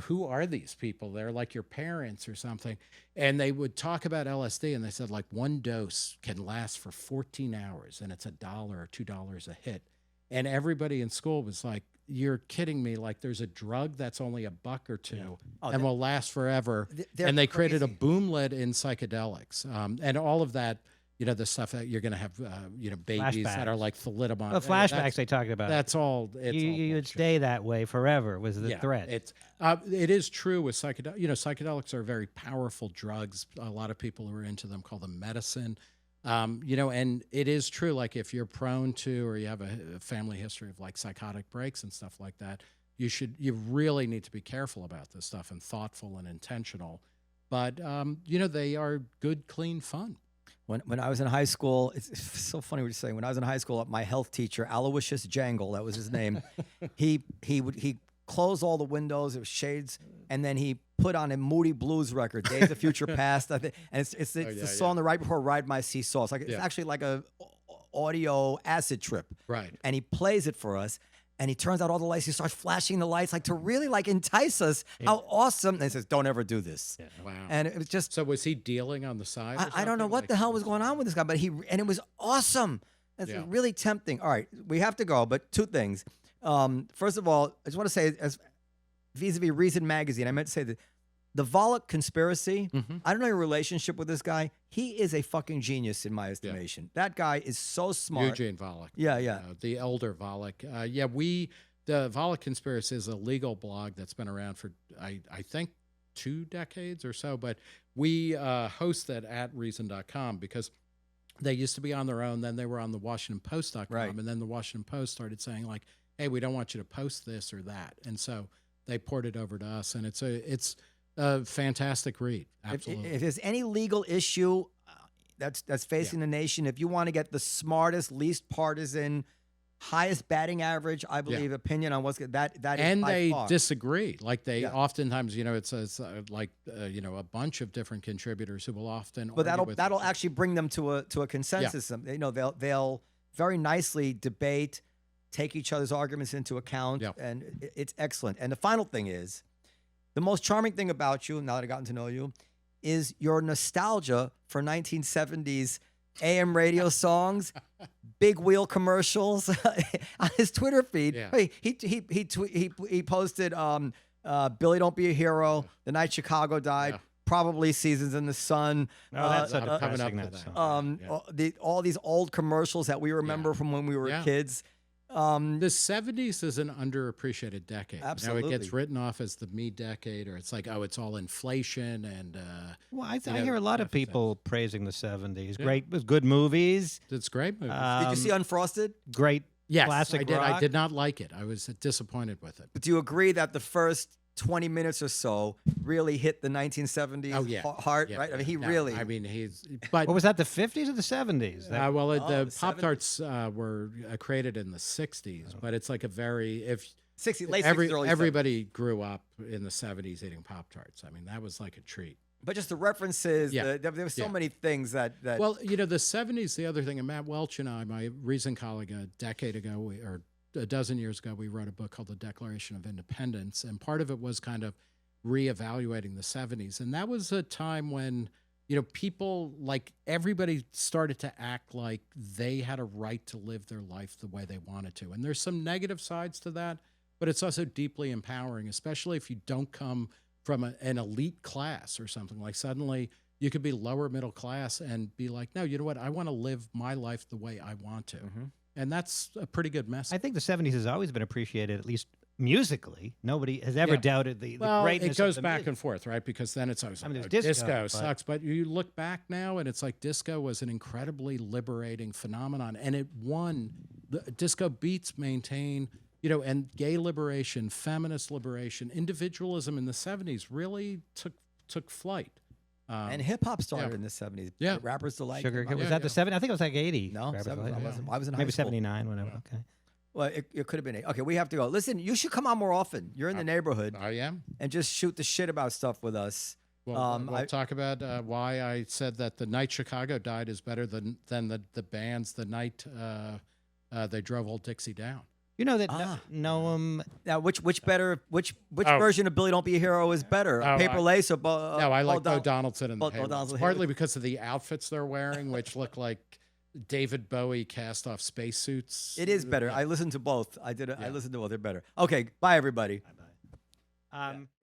who are these people? They're like your parents or something. And they would talk about LSD, and they said like one dose can last for 14 hours and it's $1 or $2 a hit. And everybody in school was like, you're kidding me. Like there's a drug that's only $1 or $2 and will last forever. And they created a boomlet in psychedelics. And all of that, the stuff that you're going to have, babies that are like thalidomide. The flashbacks they talked about. That's all. You would stay that way forever was the threat. It is true with psychedelics. Psychedelics are very powerful drugs. A lot of people who are into them call them medicine. And it is true. Like if you're prone to, or you have a family history of like psychotic breaks and stuff like that, you really need to be careful about this stuff and thoughtful and intentional. But, they are good, clean fun. When I was in high school, it's so funny what you're saying. When I was in high school, my health teacher, Aloysius Jangle, that was his name, he closed all the windows, it was shades, and then he put on a Moody Blues record, Days of Future Past, I think, and it's the song the right before Ride My Seesaw. It's actually like a audio acid trip. Right. And he plays it for us. And he turns out all the lights. He starts flashing the lights, like to really like entice us. How awesome! And he says, "Don't ever do this." Yeah. Wow. And it was just. So was he dealing on the side? Or I don't know something? what Like, the hell was going on with this guy, but it was awesome. It's Yeah. really tempting. All right, we have to go, but two things. First of all, I just want to say, as vis-a-vis Reason Magazine, I meant to say that the Volokh conspiracy. I don't know your relationship with this guy. He is a fucking genius in my estimation. That guy is so smart. Eugene Volokh. Yeah. The elder Volokh. The Volokh Conspiracy is a legal blog that's been around for, I think, 2 decades or so, but we host that at Reason.com because they used to be on their own, then they were on the WashingtonPost.com, Right. and then the Washington Post started saying, like, hey, we don't want you to post this or that. And so they ported over to us, and it's a fantastic read. Absolutely. If there's any legal issue that's facing the nation, if you want to get the smartest, least partisan, highest batting average, I believe, opinion on what's that is and by they far. disagree. Like they Yeah. oftentimes, it's like a bunch of different contributors who will often. But argue with that'll each actually bring them to a consensus. They'll very nicely debate, take each other's arguments into account, Yeah. and it's excellent. And the final thing is, the most charming thing about you, now that I've gotten to know you, is your nostalgia for 1970s AM radio songs, big wheel commercials. On his Twitter feed, Yeah. he posted Billy Don't Be a Hero, The Night Chicago Died, Yeah. probably Seasons in the Sun. Oh, that's so coming up depressing, to that that. song. All these old commercials that we remember from when we were Yeah. kids. The 70s is an underappreciated decade. Absolutely. Now, it gets written off as the me decade, or it's like, oh, it's all inflation and. Well, I you know, hear a lot of after people praising the 70s. Yeah. Great, with good movies. It's great movies. Did you see Unfrosted? Great yes, classic I did. rock. I did not like it. I was disappointed with it. But do you agree that the first 20 minutes or so really hit the 1970s Oh yeah, heart, Yeah, right? I mean, yeah. he No, really. I mean, he's. But What was that, the 50s or the 70s? That- well, Oh, the the Pop 70s. Tarts were created in the '60s, but it's like a very late 60s, early 70s. everybody grew up in the '70s eating Pop Tarts. I mean, that was like a treat. But just the references, Yeah. there were so Yeah. many things that. Well, the '70s. The other thing, and Matt Welch and I, my Reason colleague, a decade ago or a dozen years ago, we wrote a book called The Declaration of Independence, and part of it was kind of reevaluating the '70s, and that was a time when people, like, everybody started to act like they had a right to live their life the way they wanted to, and there's some negative sides to that, but it's also deeply empowering, especially if you don't come from an elite class or something. Like, suddenly you could be lower middle class and be like, no, you know what, I want to live my life the way I want to. And that's a pretty good message. I think the 70s has always been appreciated, at least musically. Nobody has ever Yeah. doubted the Well, greatness it goes of the back music. and forth, right? Because then it's always I mean, like, there's oh, disco, but- sucks. But you look back now, and it's like disco was an incredibly liberating phenomenon, and it won. The disco beats maintain, and gay liberation, feminist liberation, individualism in the '70s really took flight. and hip hop started yeah. in the 70s. Yeah. Rappers Delight. Sugar, came out. was Yeah, that the yeah. 70s? I think it was like 80. No, Rapper's 70s. Delight. I was in high Maybe school. 79, whatever. Okay. Well, it could have been 8. Okay, we have to go. Listen, you should come on more often. You're in the neighborhood I am. and just shoot the shit about stuff with us. Well, Um, we'll I- talk about why I said that The Night Chicago Died is better than the bands The Night they drove Old Dixie down. You know that Ah. Noam. Now, which Oh. version of Billy Don't Be a Hero is better? Oh, Paper Lace or No, I like Bo Donald? Donaldson and the Bo Halos. Donaldson. Partly because of the outfits they're wearing, which look like David Bowie cast off spacesuits. It is better. I listened to both. I Yeah. listened to both. They're better. Okay, bye everybody. Um,